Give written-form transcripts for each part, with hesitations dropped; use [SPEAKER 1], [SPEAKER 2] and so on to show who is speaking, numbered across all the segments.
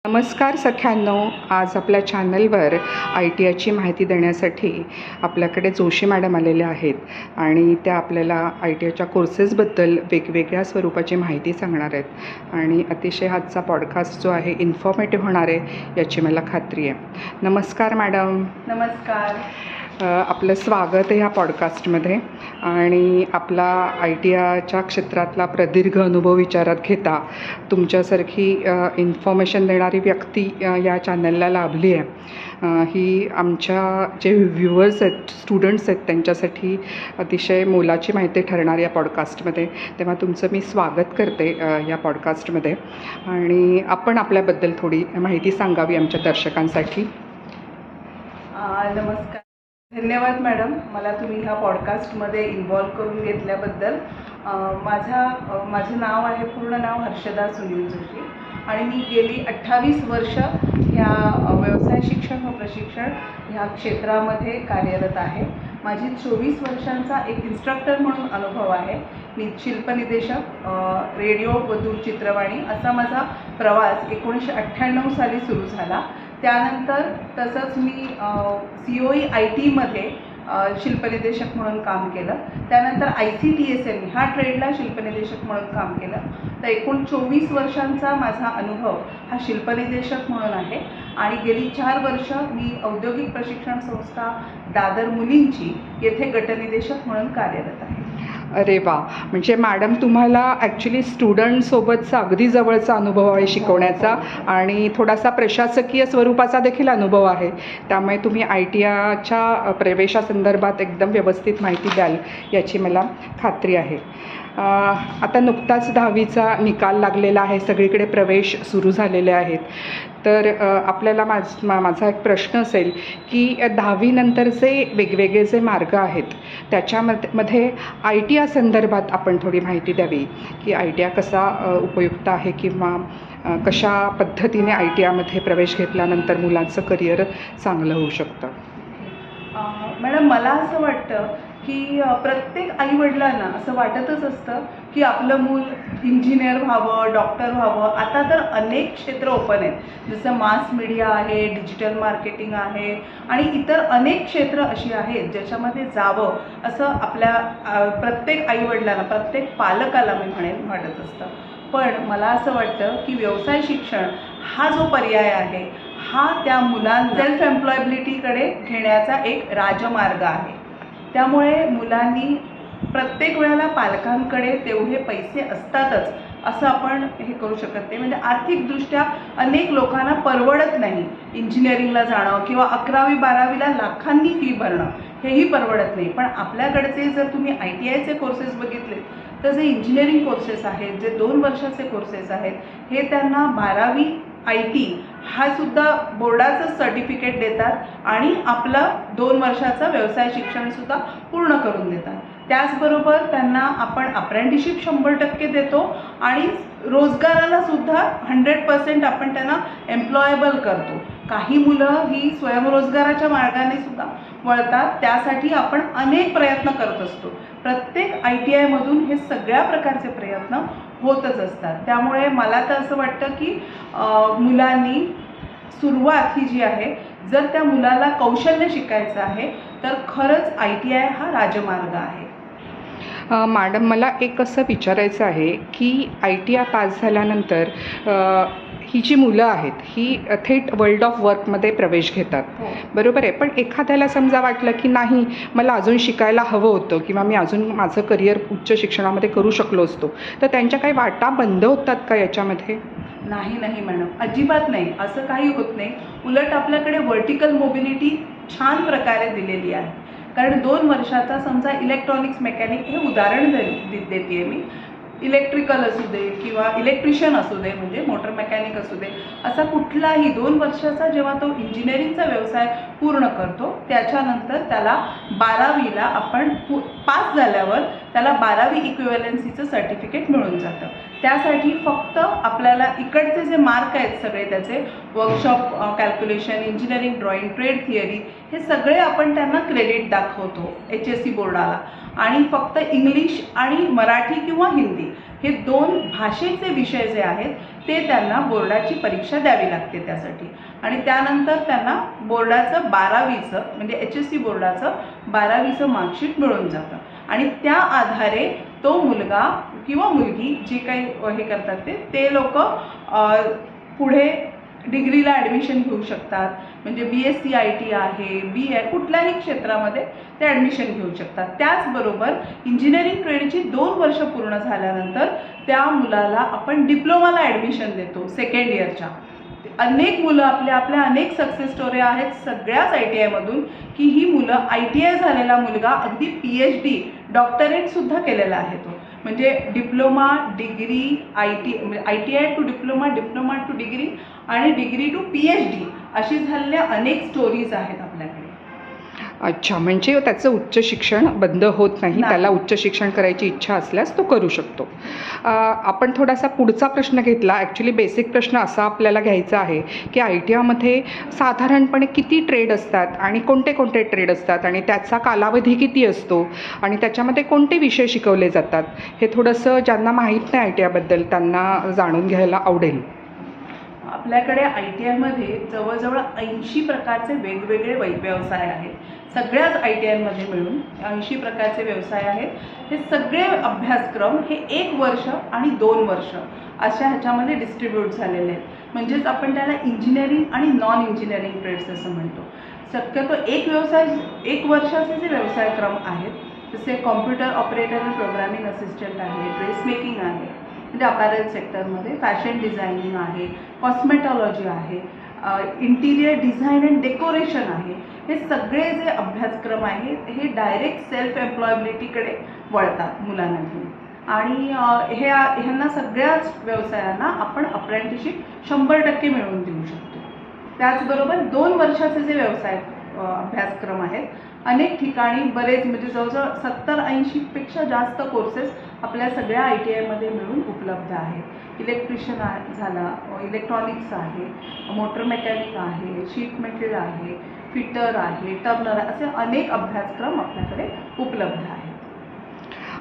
[SPEAKER 1] नमस्कार सख्यांनो, आज आपल्या चॅनलवर ITIची माहिती देण्यासाठी आपल्याकडे जोशी मॅडम आलेल्या आहेत आणि त्या आपल्याला ITIच्या कोर्सेसबद्दल वेगवेगळ्या स्वरूपाची माहिती सांगणार आहेत आणि अतिशय आजचा पॉडकास्ट जो आहे इन्फॉर्मेटिव्ह होणार आहे याची मला खात्री आहे. नमस्कार मॅडम.
[SPEAKER 2] नमस्कार.
[SPEAKER 1] आपलं स्वागत आहे ह्या पॉडकास्टमध्ये आणि आपला ITIच्या क्षेत्रातला प्रदीर्घ अनुभव विचारात घेता तुमच्यासारखी इन्फॉर्मेशन देणारी व्यक्ती या चॅनलला लाभली आहे. ही आमच्या जे व्ह्युअर्स आहेत, स्टुडंट्स आहेत, त्यांच्यासाठी अतिशय मोलाची माहिती ठरणार या पॉडकास्टमध्ये. तेव्हा तुमचं मी स्वागत करते या पॉडकास्टमध्ये आणि आपण आपल्याबद्दल थोडी माहिती सांगावी आमच्या दर्शकांसाठी.
[SPEAKER 2] नमस्कार. धन्यवाद मॅडम, मला तुम्ही ह्या पॉडकास्टमध्ये इन्व्हॉल्व करून घेतल्याबद्दल. माझं नाव आहे, पूर्ण नाव हर्षदा सुनील जोशी आणि मी गेली 28 वर्ष ह्या व्यवसाय शिक्षण व प्रशिक्षण ह्या क्षेत्रामध्ये कार्यरत आहे. माझी 24 वर्षांचा एक इन्स्ट्रक्टर म्हणून अनुभव आहे. मी शिल्पनिदेशक, रेडिओ व दूरचित्रवाणी असा माझा प्रवास 1998 साली सुरू झाला. त्यानंतर तसंच मी COE IT शिल्पनिदेशक म्हणून काम केलं. त्यानंतर ICTSM ह्या ट्रेडला शिल्पनिदेशक म्हणून काम केलं. तर एकूण 24 वर्षांचा माझा अनुभव हा शिल्पनिदेशक म्हणून आहे आणि गेली 4 वर्ष मी औद्योगिक प्रशिक्षण संस्था दादर मुलींची येथे गटनिदेशक म्हणून कार्यरत आहे.
[SPEAKER 1] अरे वा, म्हणजे मॅडम तुम्हाला ॲक्च्युली स्टुडंटसोबतचा अगदी जवळचा अनुभव आहे शिकवण्याचा आणि थोडासा प्रशासकीय स्वरूपाचा देखील अनुभव आहे. त्यामुळे तुम्ही ITIच्या प्रवेशासंदर्भात एकदम व्यवस्थित माहिती द्याल याची मला खात्री आहे. आता नुकताच 10वीचा निकाल लागलेला आहे, सगळीकडे प्रवेश सुरू झालेले आहेत. तर आपल्याला माझा एक प्रश्न असेल की 10वी नंतरचे वेगवेगळे जे मार्ग आहेत त्याच्यामध्ये ITI संदर्भात आपण थोडी माहिती द्यावी की ITI कसा उपयुक्त आहे किंवा कशा पद्धतीने ITIमध्ये प्रवेश घेतल्यानंतर मुलांचं करिअर चांगलं होऊ शकतं.
[SPEAKER 2] मॅडम, मला असं वाटतं की प्रत्येक आईवडिलांना असं वाटतच असतं की आपलं मूल इंजिनियर व्हावं, डॉक्टर व्हावं. आता तर अनेक क्षेत्र ओपन आहेत, जसं मास मीडिया आहे, डिजिटल मार्केटिंग आहे आणि इतर अनेक क्षेत्र अशी आहेत ज्याच्यामध्ये जावं असं आपल्या प्रत्येक आईवडिलांना, प्रत्येक पालकाला मी म्हणेन वाटत असतं. पण मला असं वाटतं की व्यवसाय शिक्षण हा जो पर्याय आहे हा त्या मुलांना सेल्फ एम्प्लॉयबिलिटीकडे घेण्याचा एक राजमार्ग आहे. त्यामुळे मुलांनी प्रत्येक वेळेला पालकांकडे तेवढे पैसे असतातच असं आपण हे करू शकत नाही. म्हणजे आर्थिकदृष्ट्या अनेक लोकांना परवडत नाही इंजिनिअरिंगला जाणं किंवा 11वी-12वीला लाखांनी फी भरणं, हेही परवडत नाही. पण आपल्याकडचे जर तुम्ही ITIचे कोर्सेस बघितले तर जे इंजिनिअरिंग कोर्सेस आहेत, जे 2 वर्षाचे कोर्सेस आहेत, हे त्यांना 12वी IT हा सुद्धा बोर्डाचं सर्टिफिकेट देतात आणि आपलं 2 वर्षाचं व्यवसाय शिक्षणसुद्धा पूर्ण करून देतात. त्याचबरोबर त्यांना आपण अप्रेंटिसशिप 100% देतो आणि रोजगाराला सुद्धा 100% आपण त्यांना एम्प्लॉयबल करतो. काही मुलं ही स्वयंरोजगाराच्या मार्गाने सुद्धा वळतात, त्यासाठी आपण अनेक प्रयत्न करत असतो. प्रत्येक ITIमधून हे सगळ्या प्रकारचे प्रयत्न होतच असतात. त्यामुळे मला तर असं वाटतं की मुलांनी सुरुवात ही जी आहे, जर त्या मुलाला कौशल्य शिकायचं आहे तर खरंच ITI हा राजमार्ग आहे.
[SPEAKER 1] मॅडम, मला एक असं विचारायचं आहे की ITI पास झाल्यानंतर ही जी मुलं आहेत ही थेट वर्ल्ड ऑफ वर्कमध्ये प्रवेश घेतात, बरोबर आहे. पण एखाद्याला समजा वाटलं की नाही, मला अजून शिकायला हवं होतं किंवा मी अजून माझं करिअर उच्च शिक्षणामध्ये करू शकलो असतो, तर त्यांच्या काही वाटा बंद होतात का याच्यामध्ये?
[SPEAKER 2] नाही मॅडम, अजिबात नाही. असं काही होत नाही. उलट आपल्याकडे व्हर्टिकल मोबिलिटी छान प्रकारे दिलेली आहे. कारण 2 वर्षाचा समजा इलेक्ट्रॉनिक्स मेकॅनिक हे उदाहरण देते मी. इलेक्ट्रिकल असू दे किंवा इलेक्ट्रिशियन असू दे, म्हणजे मोटर मेकॅनिक असू दे, असा कुठलाही 2 वर्षाचा जेव्हा तो इंजिनिअरिंगचा व्यवसाय पूर्ण करतो त्याच्यानंतर त्याला 12वीला आपण पास झाल्यावर त्याला 12वी इक्विव्हॅलन्सीचं सर्टिफिकेट मिळून जातं. त्यासाठी फक्त आपल्याला इकडचे जे मार्क आहेत सगळे, त्याचे workshop calculation, engineering drawing, trade theory, हे सगळे आपण त्यांना क्रेडिट दाखवतो HSC बोर्डाला. आणि फक्त इंग्लिश आणि मराठी किंवा हिंदी हे 2 भाषेचे विषय जे आहेत ते त्यांना बोर्डाची परीक्षा द्यावी लागते त्यासाठी. आणि त्यानंतर त्यांना बोर्डाचं 12वीचं म्हणजे HSC बोर्डाचं 12वीचं मार्कशीट मिळून जातं. आणि त्या आधारे तो मुलगा किंवा मुलगी जे काही हे करतात ते लोक पुढे डिग्रीला ॲडमिशन घेऊ शकतात. म्हणजे BSc IT आहे, BA कुठल्याही क्षेत्रामध्ये ते ॲडमिशन घेऊ शकतात. त्याचबरोबर इंजिनिअरिंग ट्रेडची 2 वर्ष पूर्ण झाल्यानंतर त्या मुलाला आपण डिप्लोमाला ॲडमिशन देतो सेकंड इयरच्या. अनेक मुलं आपल्या अनेक सक्सेस स्टोरी आहेत सगळ्याच ITIमधून की ही मुलं ITI झालेला मुलगा अगदी PhD डॉक्टरेटसुद्धा केलेला आहे तो. म्हणजे diploma degree ITI to diploma, diploma to degree आणि डिग्री टू PhD अशी झालेल्या अनेक स्टोरीज आहेत आपल्याकडे.
[SPEAKER 1] अच्छा, म्हणजे त्याचं उच्च शिक्षण बंद होत नाही, त्याला उच्च शिक्षण करायची इच्छा असल्यास तो करू शकतो. आपण थोडासा पुढचा प्रश्न घेतला. ॲक्च्युली बेसिक प्रश्न असा आपल्याला घ्यायचा आहे की ITIमध्ये साधारणपणे किती ट्रेड असतात आणि कोणते कोणते ट्रेड असतात आणि त्याचा कालावधी किती असतो आणि त्याच्यामध्ये कोणते विषय शिकवले जातात, हे थोडंसं ज्यांना माहीत नाही ITIबद्दल त्यांना जाणून घ्यायला आवडेल.
[SPEAKER 2] आपल्याकडे ITIमध्ये जवळजवळ 80 प्रकारचे वेगवेगळे व्यवसाय आहेत. सगळ्याच ITIमध्ये मिळून 80 प्रकारचे व्यवसाय आहेत. हे सगळे अभ्यासक्रम हे 1 वर्ष आणि 2 वर्ष अशा ह्याच्यामध्ये डिस्ट्रीब्यूट झालेले आहेत. म्हणजेच आपण त्याला इंजिनिअरिंग आणि नॉन इंजिनिअरिंग ट्रेड्स असं म्हणतो. शक्यतो एक वर्षाचे जे व्यवसायक्रम आहेत जसे कॉम्प्युटर ऑपरेटर आणि प्रोग्रामिंग असिस्टंट आहे, ड्रेस मेकिंग आहे म्हणजे अपॅरल सेक्टरमध्ये, फॅशन डिझायनिंग आहे, कॉस्मेटॉलॉजी आहे, इंटिरियर डिझाईन अँड डेकोरेशन आहे. हे सगळे जे अभ्यासक्रम आहेत हे डायरेक्ट सेल्फ एम्प्लॉयबिलिटीकडे वळतात मुलांना घेऊन. आणि ह्यांना सगळ्याच व्यवसायांना आपण अप्रेंटिसशिप 100% मिळवून देऊ शकतो. त्याचबरोबर 2 वर्षाचे जे व्यवसाय अभ्यासक्रम आहेत अनेक ठिकाणी बरेच म्हणजे जवळजवळ 70-80 पेक्षा जास्त कोर्सेस आपल्या सगळ्या ITIमध्ये मिळून उपलब्ध आहेत. इलेक्ट्रिशियन झाला, इलेक्ट्रॉनिक्स आहे, मोटर मेकॅनिक आहे, शीट मेटल आहे, फिटर आहे, टर्नर असे अनेक अभ्यासक्रम आपल्याकडे उपलब्ध आहेत.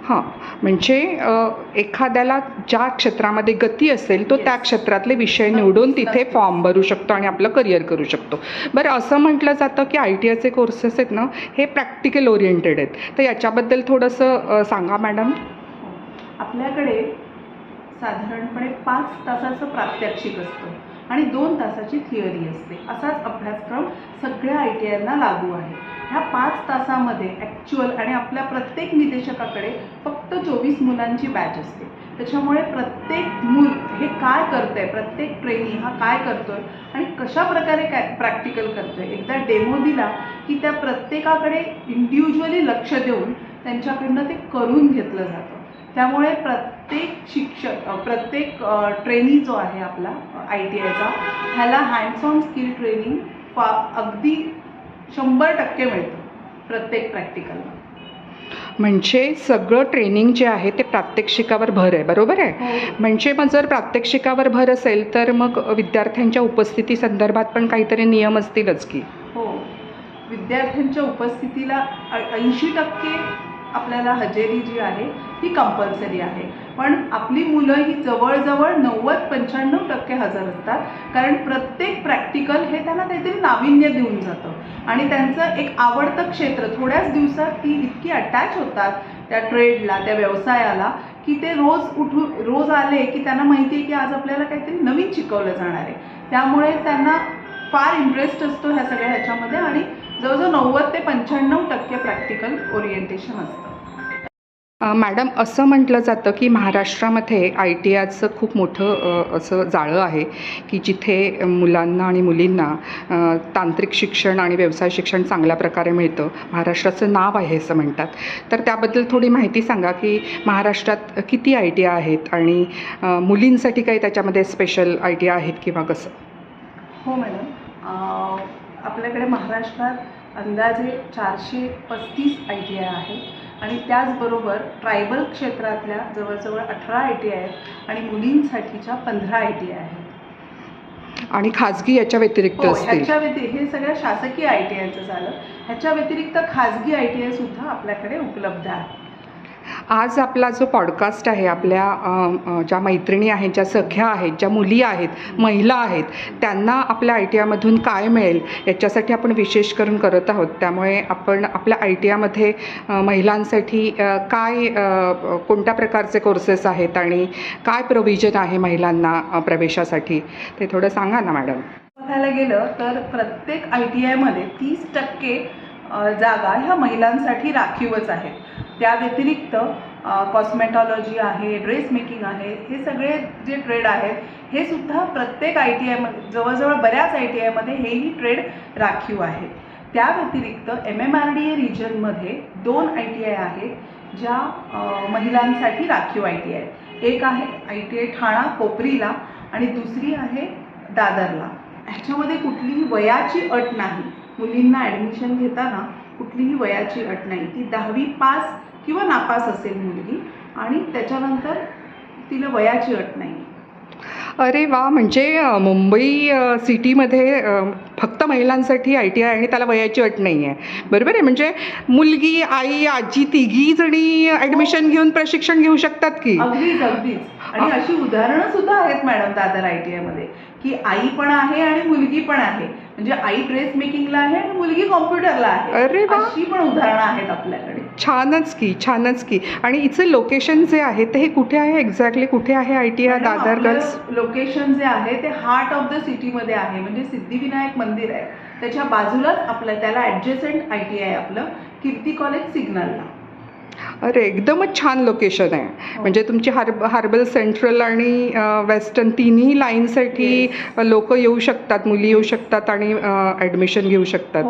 [SPEAKER 1] हां, म्हणजे एखाद्याला ज्या क्षेत्रामध्ये गती असेल तो त्या क्षेत्रातले विषय निवडून तिथे फॉर्म भरू शकतो आणि आपलं करिअर करू शकतो. बरं, असं म्हटलं जातं की ITIचे कोर्सेस आहेत ना हे प्रॅक्टिकल ओरिएंटेड आहेत, तर याच्याबद्दल थोडंसं सांगा मॅडम.
[SPEAKER 2] आपल्याकडे साधारणपणे 5 तासाचं प्रात्यक्षिक असतं आणि 2 तासाची थिअरी असते. असाच अभ्यासक्रम सगळ्या ITIना लागू आहे. ह्या 5 तासामध्ये ॲक्च्युअल आणि आपल्या प्रत्येक निदेशकाकडे फक्त 24 मुलांची बॅच असते. त्याच्यामुळे प्रत्येक मूल हे काय करतं आहे, प्रत्येक ट्रेनी हा काय करतो आहे आणि कशा प्रकारे काय प्रॅक्टिकल करतो आहे, एकदा डेमो दिला की त्या प्रत्येकाकडे इंडिव्हिज्युअली लक्ष देऊन त्यांच्याकडनं ते करून घेतलं जातं. त्यामुळे प्रत्येक ट्रेनी जो आहे आपला ITIचा ह्याला हँड्स ऑन स्किल ट्रेनिंग अगदी 100% मिळतं प्रत्येक प्रॅक्टिकलला.
[SPEAKER 1] म्हणजे सगळं ट्रेनिंग जे आहे ते प्रात्यक्षिकावर भर आहे, बरोबर आहे? म्हणजे मग जर प्रात्यक्षिकावर भर असेल तर मग विद्यार्थ्यांच्या उपस्थिती संदर्भात पण काहीतरी नियम असतीलच की?
[SPEAKER 2] हो, विद्यार्थ्यांच्या उपस्थितीला 80% आपल्याला हजेरी जी आहे ती कंपल्सरी आहे. पण आपली मुलं ही जवळजवळ 90-95% हजर असतात. कारण प्रत्येक प्रॅक्टिकल हे त्यांना काहीतरी नाविन्य देऊन जातं आणि त्यांचं एक आवडतं क्षेत्र थोड्याच दिवसात ती इतकी अटॅच होतात त्या ट्रेडला, त्या व्यवसायाला की ते रोज आले की त्यांना माहिती आहे की आज आपल्याला काहीतरी नवीन शिकवलं जाणार आहे. त्यामुळे त्यांना फार इंटरेस्ट असतो ह्या सगळ्या ह्याच्यामध्ये आणि जवळजवळ 90 ते 95% प्रॅक्टिकल ओरिएंटेशन असतं.
[SPEAKER 1] मॅडम, असं म्हटलं जातं की महाराष्ट्रामध्ये ITIचं खूप मोठं असं जाळं आहे की जिथे मुलांना आणि मुलींना तांत्रिक शिक्षण आणि व्यवसाय शिक्षण चांगल्या प्रकारे मिळतं. महाराष्ट्राचं नाव आहे असं म्हणतात. तर त्याबद्दल थोडी माहिती सांगा की महाराष्ट्रात किती ITI आहेत आणि मुलींसाठी काही त्याच्यामध्ये स्पेशल ITI आहेत किंवा कसं?
[SPEAKER 2] हो मॅडम, आपल्याकडे महाराष्ट्रात अंदाजे 435 ITI आहेत आणि त्याचबरोबर ट्रायबल क्षेत्रातल्या जवळजवळ 18 ITI आहेत आणि मुलींसाठीच्या 15 ITI आहेत.
[SPEAKER 1] आणि खाजगी याच्या व्यतिरिक्त असतील?
[SPEAKER 2] हे सगळ्या शासकीय ITIचं झालं. ह्याच्या व्यतिरिक्त खाजगी ITI सुद्धा आपल्याकडे उपलब्ध आहे.
[SPEAKER 1] आज आपला जो पॉडकास्ट आहे आपल्या ज्या मैत्रिणी आहेत, ज्या सख्या आहेत, ज्या मुली आहेत, महिला आहेत, त्यांना आपल्या आय टी आयमधून काय मिळेल याच्यासाठी आपण विशेष करून करत आहोत. त्यामुळे आपण आपल्या आय टी आयमध्ये महिलांसाठी काय कोणत्या प्रकारचे कोर्सेस आहेत आणि काय प्रोव्हिजन आहे महिलांना प्रवेशासाठी, ते थोडं सांगा ना मॅडम.
[SPEAKER 2] बघायला गेलं तर प्रत्येक आय टी आयमध्ये 30% जागा ह्या महिलांसाठी राखीवच आहेत. त्या व्यतिरिक्त कॉस्मेटॉलॉजी आहे, ड्रेस मेकिंग आहे, हे सगळे जे ट्रेड आहेत हे सुद्धा प्रत्येक आय टी आयमध्ये जवळजवळ बऱ्याच आय टी आयमध्ये हेही ट्रेड राखीव आहेत. त्या व्यतिरिक्त MMRDA रिजनमध्ये 2 आय टी आय आहेत ज्या महिलांसाठी राखीव आय टी आय. एक आहे आय टी आय ठाणा कोपरीला आणि दुसरी आहे दादरला. ह्याच्यामध्ये कुठलीही वयाची अट नाही. मुलींना ॲडमिशन घेताना कुठलीही वयाची अट नाही. ती 10वी पास किंवा नापास असेल मुलगी आणि त्याच्यानंतर तिला वयाची अट नाही.
[SPEAKER 1] अरे वा, म्हणजे मुंबई सिटीमध्ये फक्त महिलांसाठी आय टी आय आणि त्याला वयाची अट नाही आहे. बरोबर आहे. म्हणजे मुलगी, आई, आजी तिघी जणी ॲडमिशन घेऊन प्रशिक्षण घेऊ शकतात की.
[SPEAKER 2] अगदीच अगदीच. आणि अशी उदाहरणं सुद्धा आहेत मॅडम दादर आय टी आयमध्ये की आई पण आहे आणि मुलगी पण आहे. म्हणजे आई ड्रेस मेकिंगला आहे आणि मुलगी कॉम्प्युटरला आहे.
[SPEAKER 1] अरे वा,
[SPEAKER 2] अशी पण उदाहरणं आहेत आपल्याकडे.
[SPEAKER 1] छानच की, छानच की. आणि इथं लोकेशन जे आहे ते हे कुठे आहे, एक्झॅक्टली कुठे आहे I T I Dadar girls?
[SPEAKER 2] Location जे आहे ते हार्ट ऑफ द सिटीमध्ये आहे. म्हणजे सिद्धिविनायक मंदिर आहे त्याच्या बाजूलाच आपलं त्याला ॲडजसेंट आय टी आय आपलं कीर्ती कॉलेज सिग्नलला.
[SPEAKER 1] अरे एकदमच छान लोकेशन आहे. म्हणजे तुमची हार्बल सेंट्रल आणि वेस्टर्न तिन्ही लाईनसाठी लोक येऊ शकतात, मुली येऊ शकतात आणि ॲडमिशन घेऊ शकतात.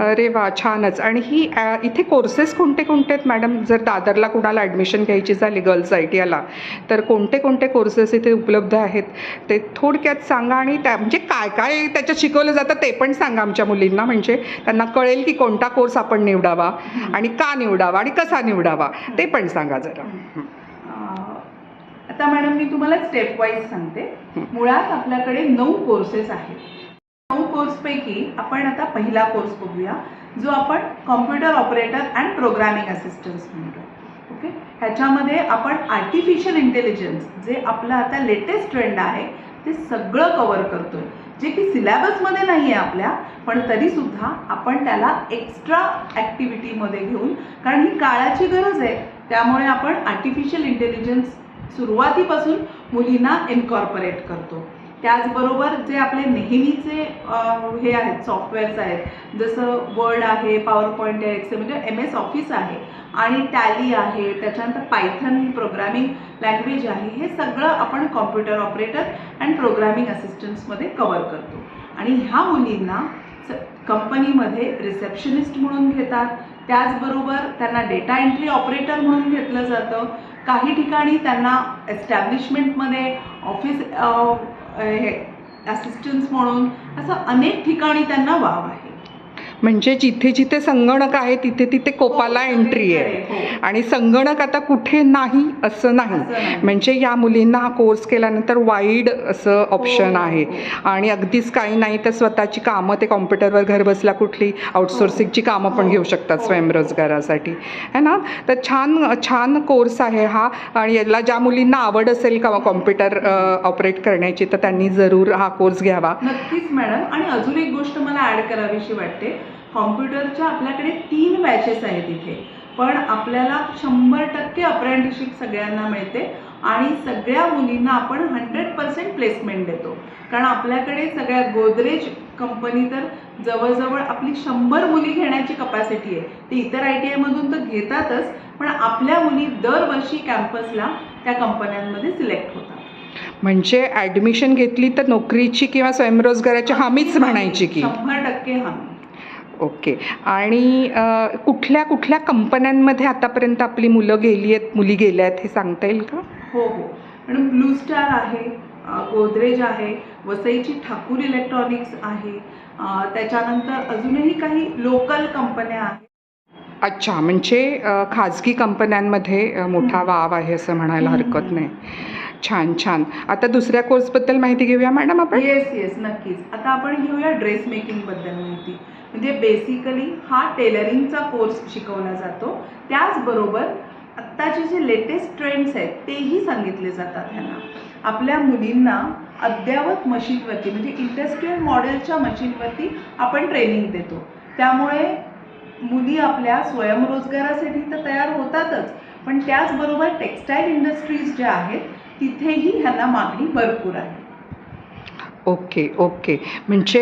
[SPEAKER 1] अरे वा, छानच. आणि ही इथे कोर्सेस कोणते कोणते आहेत मॅडम? जर दादरला कुणाला ॲडमिशन घ्यायची झाली गर्ल्स आय टी आयला तर कोणते कोणते कोर्सेस इथे उपलब्ध आहेत ते थोडक्यात सांगा. आणि त्या म्हणजे काय काय त्याच्यात शिकवलं जातं ते पण सांगा आमच्या मुलींना, म्हणजे त्यांना कळेल की कोणता कोर्स आपण निवडावा आणि का निवडावा आणि कसा निवडावा ते पण सांगा जरा.
[SPEAKER 2] आता मॅडम मी तुम्हाला स्टेप वाईज सांगते. मुळात आपल्याकडे 9 कोर्सेस आहेत. 9 कोर्सपैकी आपण आता पहिला कोर्स बघूया जो आपण computer operator and programming assistance म्हणतो. ओके, ह्याच्यामध्ये आपण आर्टिफिशियल इंटेलिजन्स जे आपलं आता लेटेस्ट ट्रेंड आहे ते सगळं कव्हर करतोय, जे की सिलेबसमध्ये नाही आहे आपल्या, पण तरीसुद्धा आपण त्याला एक्स्ट्रा ॲक्टिव्हिटीमध्ये घेऊन, कारण ही काळाची गरज आहे, त्यामुळे आपण आर्टिफिशियल इंटेलिजन्स सुरुवातीपासून मुलींना इन्कॉर्पोरेट करतो. त्याचबरोबर जे आपले नेहमीचे हे आहेत सॉफ्टवेअर्स आहेत, जसं वर्ड आहे, पॉवर पॉईंट आहे, एक्सेल म्हणजे MS ऑफिस आहे आणि टॅली आहे, त्याच्यानंतर पायथन ही प्रोग्रामिंग लँग्वेज आहे, हे सगळं आपण कॉम्प्युटर ऑपरेटर अँड प्रोग्रामिंग असिस्टन्समध्ये कव्हर करतो. आणि ह्या मुलींना कंपनीमध्ये रिसेप्शनिस्ट म्हणून घेतात. त्याचबरोबर त्यांना डेटा एंट्री ऑपरेटर म्हणून घेतलं जातं. काही ठिकाणी त्यांना एस्टॅब्लिशमेंटमध्ये ऑफिस असिस्टन्स म्हणून असं अनेक ठिकाणी त्यांना वाव आहे.
[SPEAKER 1] म्हणजे जिथे जिथे संगणक आहे तिथे तिथे कोपाला एंट्री आहे. आणि संगणक आता कुठे नाही असं नाही. म्हणजे या मुलींना हा कोर्स केल्यानंतर वाईड असं ऑप्शन आहे. आणि अगदीच काही नाही तर स्वतःची कामं ते कॉम्प्युटरवर घर बसल्या कुठली आउटसोर्सिंगची कामं पण घेऊ शकतात स्वयंरोजगारासाठी, है ना. तर छान छान कोर्स आहे हा. आणि याला ज्या मुलींना आवड असेल का कॉम्प्युटर ऑपरेट करण्याची तर त्यांनी जरूर हा कोर्स घ्यावा.
[SPEAKER 2] नक्कीच मॅडम. आणि अजून एक गोष्ट मला ॲड करावीशी वाटते. कॉम्प्युटरच्या आपल्याकडे 3 बॅचेस आहेत इथे, पण आपल्याला 100% अप्रेंटिसशिप सगळ्यांना मिळते आणि सगळ्या मुलींना आपण 100% प्लेसमेंट देतो. कारण आपल्याकडे सगळ्या गोदरेज कंपनी तर जवळजवळ आपली 100 मुली घेण्याची कपॅसिटी आहे. ते इतर आय टी आयमधून तर घेतातच, पण आपल्या मुली दरवर्षी कॅम्पसला त्या कंपन्यांमध्ये सिलेक्ट होतात.
[SPEAKER 1] म्हणजे ॲडमिशन घेतली तर नोकरीची किंवा स्वयंरोजगाराची हमीच म्हणायची की
[SPEAKER 2] 100% हमी.
[SPEAKER 1] ओके. आणि कुठल्या कुठल्या कंपन्यांमध्ये आतापर्यंत आपली मुली गेल्या आहेत हे सांगता येईल का?
[SPEAKER 2] हो हो मॅडम. ब्लू स्टार आहे, गोदरेज आहे, वसईची ठाकूर इलेक्ट्रॉनिक्स आहे, त्याच्यानंतर अजूनही काही लोकल कंपन्या आहेत.
[SPEAKER 1] अच्छा, म्हणजे खाजगी कंपन्यांमध्ये मोठा वाव आहे असं म्हणायला हरकत नाही. छान छान. आता दुसऱ्या कोर्सबद्दल माहिती घेऊया मॅडम आपण.
[SPEAKER 2] येस नक्कीच. आता आपण घेऊया ड्रेस मेकिंगबद्दल माहिती. म्हणजे बेसिकली हा टेलरिंगचा कोर्स शिकवला जातो. त्याचबरोबर आत्ताचे जे लेटेस्ट ट्रेंड्स आहेत तेही सांगितले जातात ह्यांना. आपल्या मुलींना अद्ययावत मशीनवरती म्हणजे इंडस्ट्रियल मॉडेलच्या मशीनवरती आपण ट्रेनिंग देतो. त्यामुळे मुली आपल्या स्वयंरोजगारासाठी तर तयार होतातच, पण त्याचबरोबर टेक्स्टाईल इंडस्ट्रीज ज्या आहेत तिथेही ह्यांना मागणी भरपूर आहे.
[SPEAKER 1] Okay okay. म्हणजे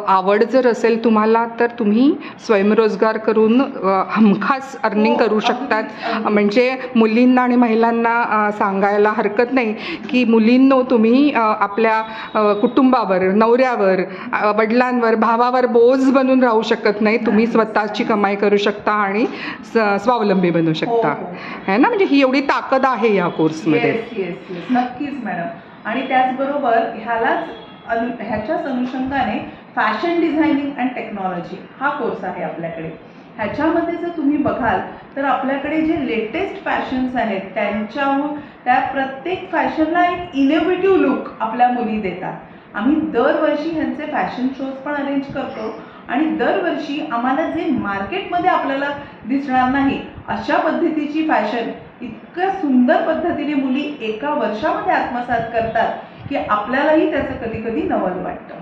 [SPEAKER 1] आवड जर असेल तुम्हाला तर तुम्ही स्वयंरोजगार करून हमखास अर्निंग
[SPEAKER 2] हो,
[SPEAKER 1] करू
[SPEAKER 2] अगदीच,
[SPEAKER 1] शकतात.
[SPEAKER 2] अगदीच.
[SPEAKER 1] म्हणजे मुलींना आणि महिलांना सांगायला हरकत नाही की मुलींनो तुम्ही आपल्या कुटुंबावर, नवऱ्यावर, वडिलांवर, भावावर बोज बनून राहू शकत नाही. तुम्ही
[SPEAKER 2] नाही.
[SPEAKER 1] स्वतःची कमाई करू शकता आणि स्वावलंबी बनू शकता.
[SPEAKER 2] हो.
[SPEAKER 1] है ना. म्हणजे ही एवढी ताकद आहे या कोर्समध्ये.
[SPEAKER 2] येस येस येस, नक्कीच मॅडम. आणि त्याचबरोबर ह्याच्याच अनुषंगाने फॅशन डिझायनिंग अँड टेक्नॉलॉजी हा कोर्स आहे आपल्याकडे. ह्याच्यामध्ये जर तुम्ही बघाल तर आपल्याकडे जे लेटेस्ट फॅशन्स आहेत त्या प्रत्येक फॅशनला एक इनोव्हेटिव्ह लुक आपल्या मुली देतात. आम्ही दरवर्षी ह्यांचे फॅशन शोज पण अरेंज करतो आणि दरवर्षी आम्हाला जे मार्केटमध्ये आपल्याला दिसणार नाही अशा पद्धतीची फॅशन इतक्या सुंदर पद्धतीने मुली एका वर्षामध्ये आत्मसात करतात की आपल्यालाही त्याचं कधी कधी नवल वाटतं.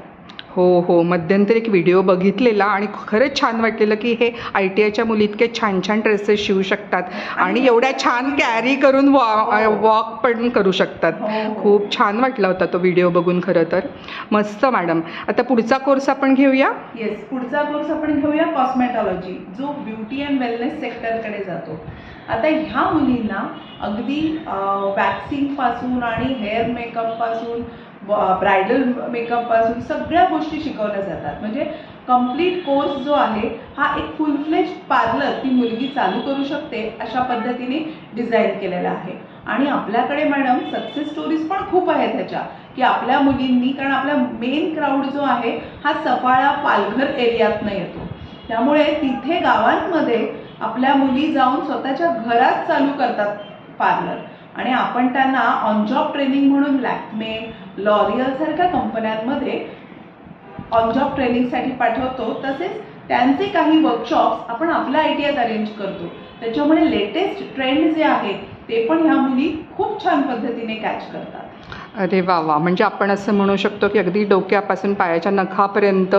[SPEAKER 1] हो हो. मध्यंतरी एक व्हिडिओ बघितलेला आणि खरंच छान वाटलेलं की हे ITIच्या मुली इतके छान छान ड्रेसेस शिवू शकतात आणि एवढ्या छान कॅरी करून वॉक पण करू शकतात. खूप छान वाटला होता तो व्हिडिओ बघून. खरं तर मस्त मॅडम. आता पुढचा कोर्स आपण घेऊया.
[SPEAKER 2] येस, पुढचा कोर्स आपण घेऊया कॉस्मेटॉलॉजी, जो ब्युटी अँड वेलनेस सेक्टरकडे जातो. आता ह्या मुलींना अगदी वॅक्सिंगपासून आणि हेअर मेकअपपासून, ब्रायडल मेकअपपासून सगळ्या गोष्टी शिकवल्या जातात. म्हणजे कम्प्लीट कोर्स जो आहे हा एक फुल फ्लेज पार्लर ती मुलगी चालू करू शकते अशा पद्धतीने डिझाईन केलेला आहे. आणि आपल्याकडे मॅडम सक्सेस स्टोरीज पण खूप आहेत ह्याच्या, की आपल्या मुलींनी, कारण आपला मेन क्राऊड जो आहे हा सफाळा पालघर एरियातनं येतो, त्यामुळे तिथे गावांमध्ये आपल्या मुली जाऊन स्वतःच्या घरात चालू करतात पार्लर. आणि आपण त्यांना ऑन जॉब ट्रेनिंग म्हणून लॅक्मे, लॉरियल सारख्या कंपन्यांमध्ये ऑन जॉब ट्रेनिंगसाठी पाठवतो. तसेच त्यांचे काही वर्कशॉप्स आपण आपल्या ITIत अरेंज करतो. त्याच्यामुळे लेटेस्ट ट्रेंड जे आहेत ते पण ह्या मुली खूप छान पद्धतीने कॅच करतात.
[SPEAKER 1] अरे वा वा. म्हणजे आपण असं म्हणू शकतो की अगदी डोक्यापासून पायाच्या नखापर्यंत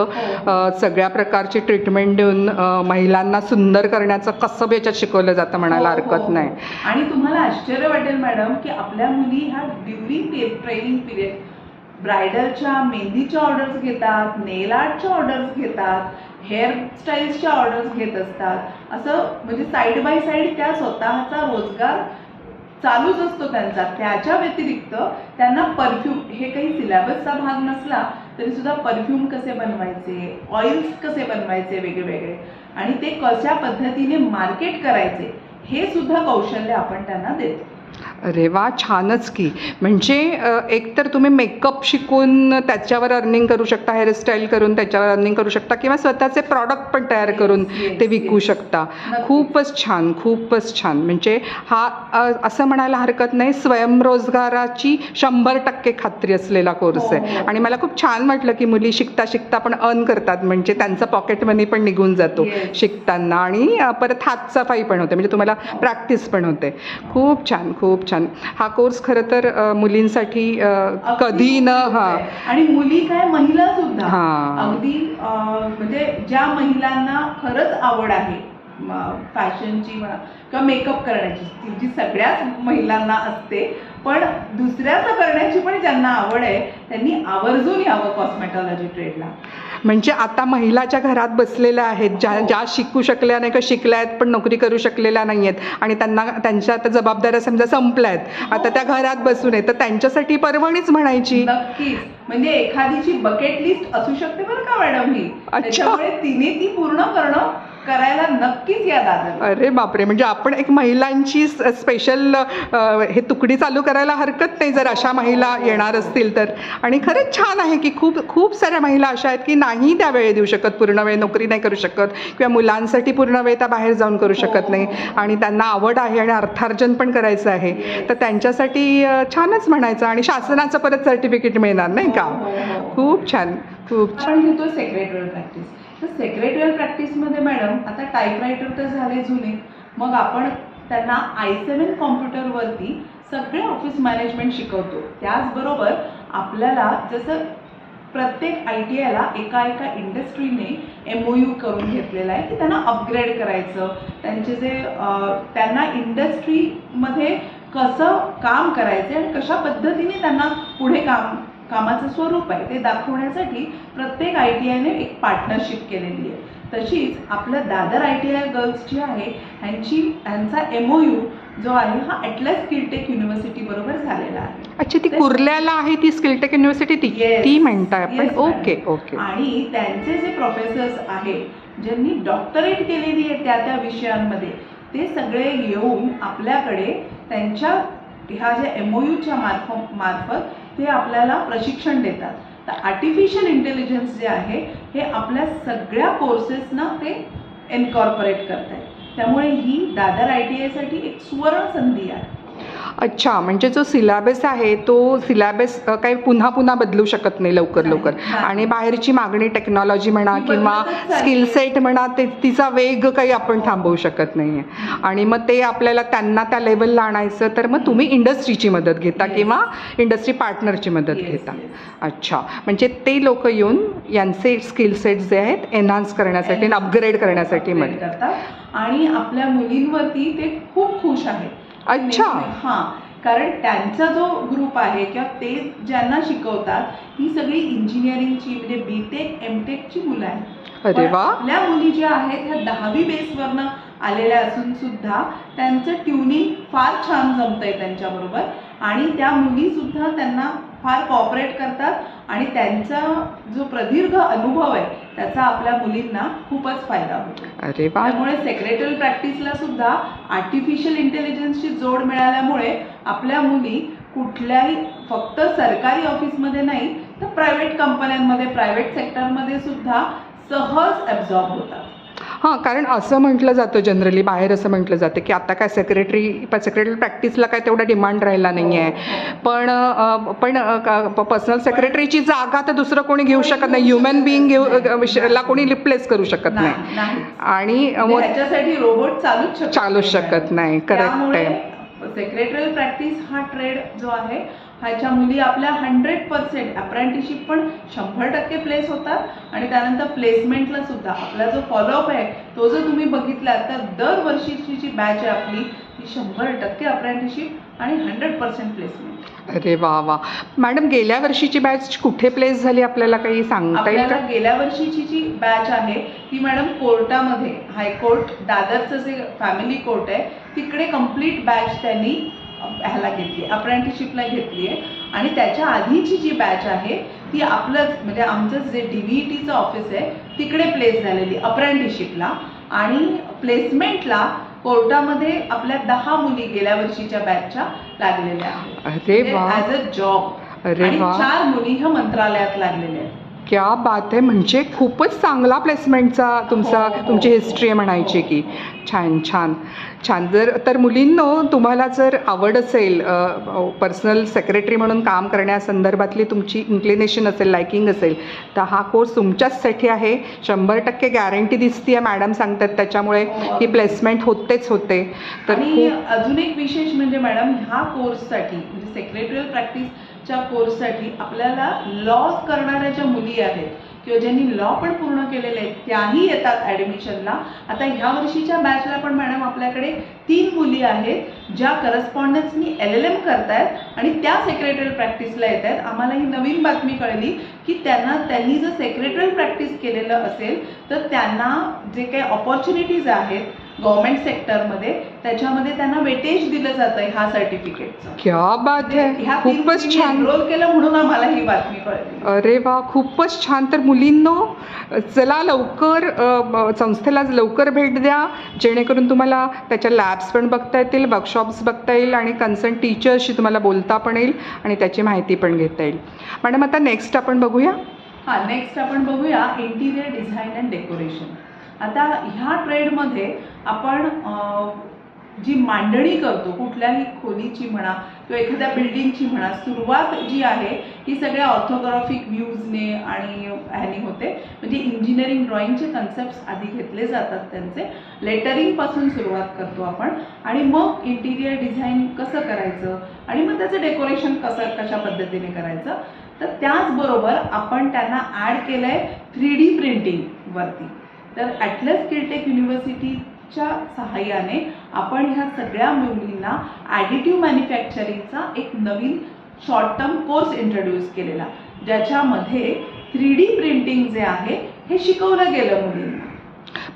[SPEAKER 1] सगळ्या प्रकारची ट्रीटमेंट देऊन महिलांना सुंदर करण्याचं कसब याच्यात शिकवलं जातं म्हणायला हरकत नाही.
[SPEAKER 2] आणि तुम्हाला आश्चर्य वाटेल मॅडम की आपल्या मुली ह्या ड्युरिंग ट्रेनिंग पिरियड ब्रायडलच्या मेहंदीच्या ऑर्डर्स घेतात, नेल आर्टच्या ऑर्डर्स घेतात, हेअरस्टाईल्सच्या ऑर्डर्स घेत असतात. असं म्हणजे साईड बाय साईड त्या स्वतःचा रोजगार चालूच असतो त्यांचा. त्याच्या व्यतिरिक्त त्यांना परफ्यूम, हे काही सिलेबसचा भाग नसला तरी सुद्धा परफ्यूम कसे बनवायचे, ऑइल्स कसे बनवायचे वेगळे वेगळे, आणि ते कशा पद्धतीने मार्केट करायचे हे सुद्धा कौशल्य आपण त्यांना देतो.
[SPEAKER 1] अरे वा. छानच की. म्हणजे एकतर तुम्ही मेकअप शिकून त्याच्यावर अर्निंग करू शकता, हेअरस्टाईल करून त्याच्यावर अर्निंग करू शकता, किंवा स्वतःचे प्रॉडक्ट पण तयार करून ते विकू शकता. खूपच छान, खूपच छान. म्हणजे हा असं म्हणायला हरकत नाही स्वयंरोजगाराची 100% खात्री असलेला कोर्स आहे. आणि मला खूप छान वाटलं की मुली शिकता शिकता पण अर्न करतात. म्हणजे त्यांचा पॉकेट मनी पण निघून जातो शिकताना, आणि परत हातसफाई पण होते, म्हणजे तुम्हाला प्रॅक्टिस पण होते. खूप छान, खूप छान. हा कोर्स खरं तर मुलींसाठी कधी न
[SPEAKER 2] आणि मुली काय, महिला सुद्धा अगदी म्हणजे ज्या महिलांना खरंच आवड आहे फॅशनची म्हणा किंवा मेकअप करण्याची, जी सगळ्याच महिलांना असते, पण दुसऱ्याचं करण्याची पण ज्यांना आवड आहे त्यांनी आवर्जून यावं कॉस्मेटॉलॉजी ट्रेडला.
[SPEAKER 1] म्हणजे आता महिलाच्या घरात बसलेल्या आहेत, ज्या शिकू शकल्या नाही, का शिकल्या आहेत पण नोकरी करू शकलेल्या नाही आहेत, आणि त्यांना त्यांच्या आता जबाबदाऱ्या समजा संपल्या आहेत, आता त्या घरात बसून आहेत, तर त्यांच्यासाठी पर्वणीच म्हणायची.
[SPEAKER 2] नक्कीच. म्हणजे एखादीची बकेट लिस्ट असू शकते बरं का मॅडम ही, त्याच्यामुळे तिने ती पूर्ण करायला नक्कीच या दादा.
[SPEAKER 1] अरे बापरे. म्हणजे आपण एक महिलांची स्पेशल हे तुकडी चालू करायला हरकत नाही जर अशा महिला येणार असतील तर. आणि खरंच छान आहे की खूप खूप साऱ्या महिला अशा आहेत की नाही त्या वेळ देऊ शकत, पूर्ण वेळ नोकरी नाही करू शकत, किंवा मुलांसाठी पूर्ण वेळ त्या बाहेर जाऊन करू शकत नाही, आणि त्यांना आवड आहे आणि अर्थार्जन पण करायचं आहे, तर त्यांच्यासाठी छानच म्हणायचं. आणि शासनाचं परत सर्टिफिकेट मिळणार नाही का. खूप छान, खूप छान.
[SPEAKER 2] आपण घेतो सेक्रेटरियल प्रॅक्टिस. तर सेक्रेटरियल प्रॅक्टिसमध्ये मॅडम आता टाईपरायटर तर झाले जुने, मग आपण त्यांना i7 कॉम्प्युटरवरती सगळे ऑफिस मॅनेजमेंट शिकवतो. त्याचबरोबर आपल्याला जसं प्रत्येक ITIला एका इंडस्ट्रीने MOU करून घेतलेला आहे की त्यांना अपग्रेड करायचं, त्यांचे जे त्यांना इंडस्ट्रीमध्ये कसं काम करायचं आणि कशा पद्धतीने त्यांना पुढे कामाचं स्वरूप आहे ते दाखवण्यासाठी प्रत्येक ITIने एक पार्टनरशिप केलेली आहे. तशीच आपलं दादर ITI गर्ल्स जी आहे ह्यांचा MOU जो आहे हा ॲटलस स्किलटेक युनिव्हर्सिटी बरोबर झालेला आहे.
[SPEAKER 1] अच्छा, ती कुर्ल्याला आहे ती स्किलटेक युनिव्हर्सिटी ती म्हणताय आपण?
[SPEAKER 2] Yes,
[SPEAKER 1] okay
[SPEAKER 2] madam.
[SPEAKER 1] ओके.
[SPEAKER 2] आणि त्यांचे जे प्रोफेसर्स आहेत ज्यांनी डॉक्टरेट केलेली आहे त्या विषयांमध्ये, ते सगळे येऊन आपल्याकडे त्यांच्या ह्या ज्या MOUच्या मार्फत ते आपल्याला प्रशिक्षण देतात. तर आर्टिफिशियल इंटेलिजन्स जे आहे हे आपल्या सगळ्या कोर्सेसना ते इनकॉर्पोरेट करत आहेत. त्यामुळे ही दादर ITIसाठी एक सुवर्ण संधी आहे.
[SPEAKER 1] अच्छा, म्हणजे जो सिलॅबस आहे तो सिलॅबस काही पुन्हा पुन्हा बदलू शकत नाही लवकर लवकर, आणि बाहेरची मागणी टेक्नॉलॉजी म्हणा किंवा स्किल सेट म्हणा तिचा वेग काही आपण थांबवू शकत नाही आहे. आणि मग ते आपल्याला त्यांना त्या लेवलला आणायचं तर मग तुम्ही इंडस्ट्रीची मदत घेता किंवा इंडस्ट्री पार्टनरची मदत घेता. अच्छा, म्हणजे ते लोक येऊन यांचे स्किल सेट जे आहेत एनहान्स करण्यासाठी आणि अपग्रेड करण्यासाठी मदत
[SPEAKER 2] करतात. आणि आपल्या मुलींवरती ते खूप खुश आहेत.
[SPEAKER 1] अच्छा.
[SPEAKER 2] हां, कारण त्यांचा जो ग्रुप आहे किंवा ते ज्यांना शिकवतात ही सगळी इंजिनिअरिंगची म्हणजे BTech MTechची मुलं आहेत.
[SPEAKER 1] अरे वा.
[SPEAKER 2] आपल्या मुली ज्या आहेत ह्या 10वी बेसवरनं आलेल्या असून सुद्धा त्यांचं ट्युनिंग फार छान जमतंय त्यांच्याबरोबर, आणि त्या मुली सुद्धा त्यांना फार कॉपरेट करतात आणि त्यांचा जो प्रदीर्घ अनुभव आहे त्याचा आपल्या मुलींना खूपच फायदा होतो.
[SPEAKER 1] अरे वा.
[SPEAKER 2] त्यामुळे सेक्रेटरी प्रॅक्टिसला सुद्धा आर्टिफिशियल इंटेलिजन्सची जोड मिळाल्यामुळे आपल्या मुली कुठल्याही फक्त सरकारी ऑफिसमध्ये नाही तर प्रायव्हेट कंपन्यांमध्ये, प्रायव्हेट सेक्टरमध्ये सुद्धा सहज ॲब्झॉर्ब होतात.
[SPEAKER 1] हां, कारण असं म्हटलं जातं जनरली, बाहेर असं म्हटलं जातं की आता काय सेक्रेटरी प्रॅक्टिसला काय तेवढा डिमांड राहिला नाही आहे, पण पर्सनल सेक्रेटरीची जागा तर दुसरं कोणी घेऊ शकत नाही, ह्युमन बिईंग ला कोणी रिप्लेस करू शकत नाही, आणि
[SPEAKER 2] त्याच्यासाठी रोबोट चालूच
[SPEAKER 1] शकत नाही. करेक्ट आहे.
[SPEAKER 2] सेक्रेटरी प्रॅक्टिस हा ट्रेड जो आहे ह्याच्या मुली आपल्या 100% अप्रेंटिसशिप पण 100% प्लेस होतात, आणि त्यानंतर प्लेसमेंटला सुद्धा आपला जो फॉलोअप आहे तो जर तुम्ही बघितला तर दरवर्षीची जी बॅच आहे आपली ती 100% अप्रेंटिसशिप आणि 100% प्लेसमेंट.
[SPEAKER 1] अरे वा वा. मॅडम, गेल्या वर्षीची बॅच कुठे प्लेस झाली आपल्याला काही सांगता येईल का?
[SPEAKER 2] गेल्या वर्षीची जी बॅच आहे ती मॅडम कोर्टामध्ये, हायकोर्ट दादरचं जे फॅमिली कोर्ट आहे तिकडे कंप्लीट बॅच त्यांनी ह्याला घेतली, अप्रेंटिसशिपला घेतली आहे. आणि त्याच्या आधीची जी बॅच आहे ती आपलंच म्हणजे आमचं जे DVETचं ऑफिस आहे तिकडे प्लेस झालेली अप्रेंटिसशिपला, आणि प्लेसमेंटला कोर्टामध्ये आपल्या 10 मुली गेल्या वर्षीच्या बॅचच्या लागलेल्या आहेत.
[SPEAKER 1] अरे वा.
[SPEAKER 2] As a job. आणि 4 मुली ह्या मंत्रालयात लागलेल्या आहेत.
[SPEAKER 1] क्या बात आहे. म्हणजे खूपच चांगला प्लेसमेंटचा तुमची हिस्ट्री आहे म्हणायची की. छान छान छान. तर मुलींनो, तुम्हाला जर आवड असेल, पर्सनल सेक्रेटरी म्हणून काम करण्यासंदर्भातली तुमची इन्क्लिनेशन असेल, लायकिंग असेल, तर हा कोर्स तुमच्याचसाठी आहे. 100% गॅरंटी दिसते आहे, मॅडम सांगतात, त्याच्यामुळे ही प्लेसमेंट होतेच होते. तर
[SPEAKER 2] अजून एक विशेष म्हणजे मॅडम, ह्या कोर्ससाठी म्हणजे सेक्रेटरियल प्रॅक्टिसच्या कोर्ससाठी आपल्याला लॉ करणाऱ्या ज्या मुली आहेत किंवा ज्यांनी लॉ पण पूर्ण केलेले आहेत त्याही येतात ॲडमिशनला. आता ह्या वर्षीच्या बॅचला पण मॅडम आपल्याकडे 3 मुली आहेत ज्या करस्पॉन्डन्सनी LLM करतायत आणि त्या सेक्रेटरियल प्रॅक्टिसला येत आहेत. आम्हाला ही नवीन बातमी कळली की त्यांनी जर सेक्रेटरियल प्रॅक्टिस केलेलं असेल तर त्यांना जे काही ऑपॉर्च्युनिटीज आहेत गव्हर्नमेंट सेक्टरमध्ये त्याच्यामध्ये त्यांना वेटेज दिलं जातं ह्या सर्टिफिकेटचं.
[SPEAKER 1] क्या बात आहे. खूपच छान.
[SPEAKER 2] एनरोल केलं म्हणून आम्हाला ही बातमी कळली.
[SPEAKER 1] अरे वा, खूपच छान. तर मुलींनो, चला लवकर संस्थेला लवकर भेट द्या, जेणेकरून तुम्हाला त्याच्या लॅब्स पण बघता येतील, वर्कशॉप्स बघता येईल आणि कन्सर्न टीचर्सशी तुम्हाला बोलता पण येईल आणि त्याची माहिती पण घेता येईल. मॅडम, आता नेक्स्ट आपण बघूया.
[SPEAKER 2] नेक्स्ट आपण बघूया इंटिरियर डिझाईन अँड डेकोरेशन. आता ह्या ट्रेडमध्ये आपण जी मांडणी करतो कुठल्याही खोलीची म्हणा किंवा एखाद्या बिल्डिंगची म्हणा, सुरुवात जी आहे ही सगळ्या ऑर्थोग्राफिक व्ह्यूजने आणि ह्यानी होते. म्हणजे इंजिनिअरिंग ड्रॉइंगचे कन्सेप्ट आधी घेतले जातात, त्यांचे लेटरिंगपासून सुरुवात करतो आपण आणि मग इंटिरियर डिझाईन कसं करायचं आणि मग त्याचं डेकोरेशन कशा पद्धतीने करायचं. तर त्याचबरोबर आपण त्यांना ॲड केलं आहे 3D प्रिंटिंगवरती. तर ॲटलस किलटेक युनिव्हर्सिटीच्या सहाय्याने आपण ह्या सगळ्या मुलींना ॲडिटिव्ह मॅन्युफॅक्चरिंगचा एक नवीन शॉर्ट टर्म कोर्स इंट्रोड्यूस केलेला, ज्याच्यामध्ये 3D प्रिंटिंग जे आहे हे शिकवलं गेलं मुलींना.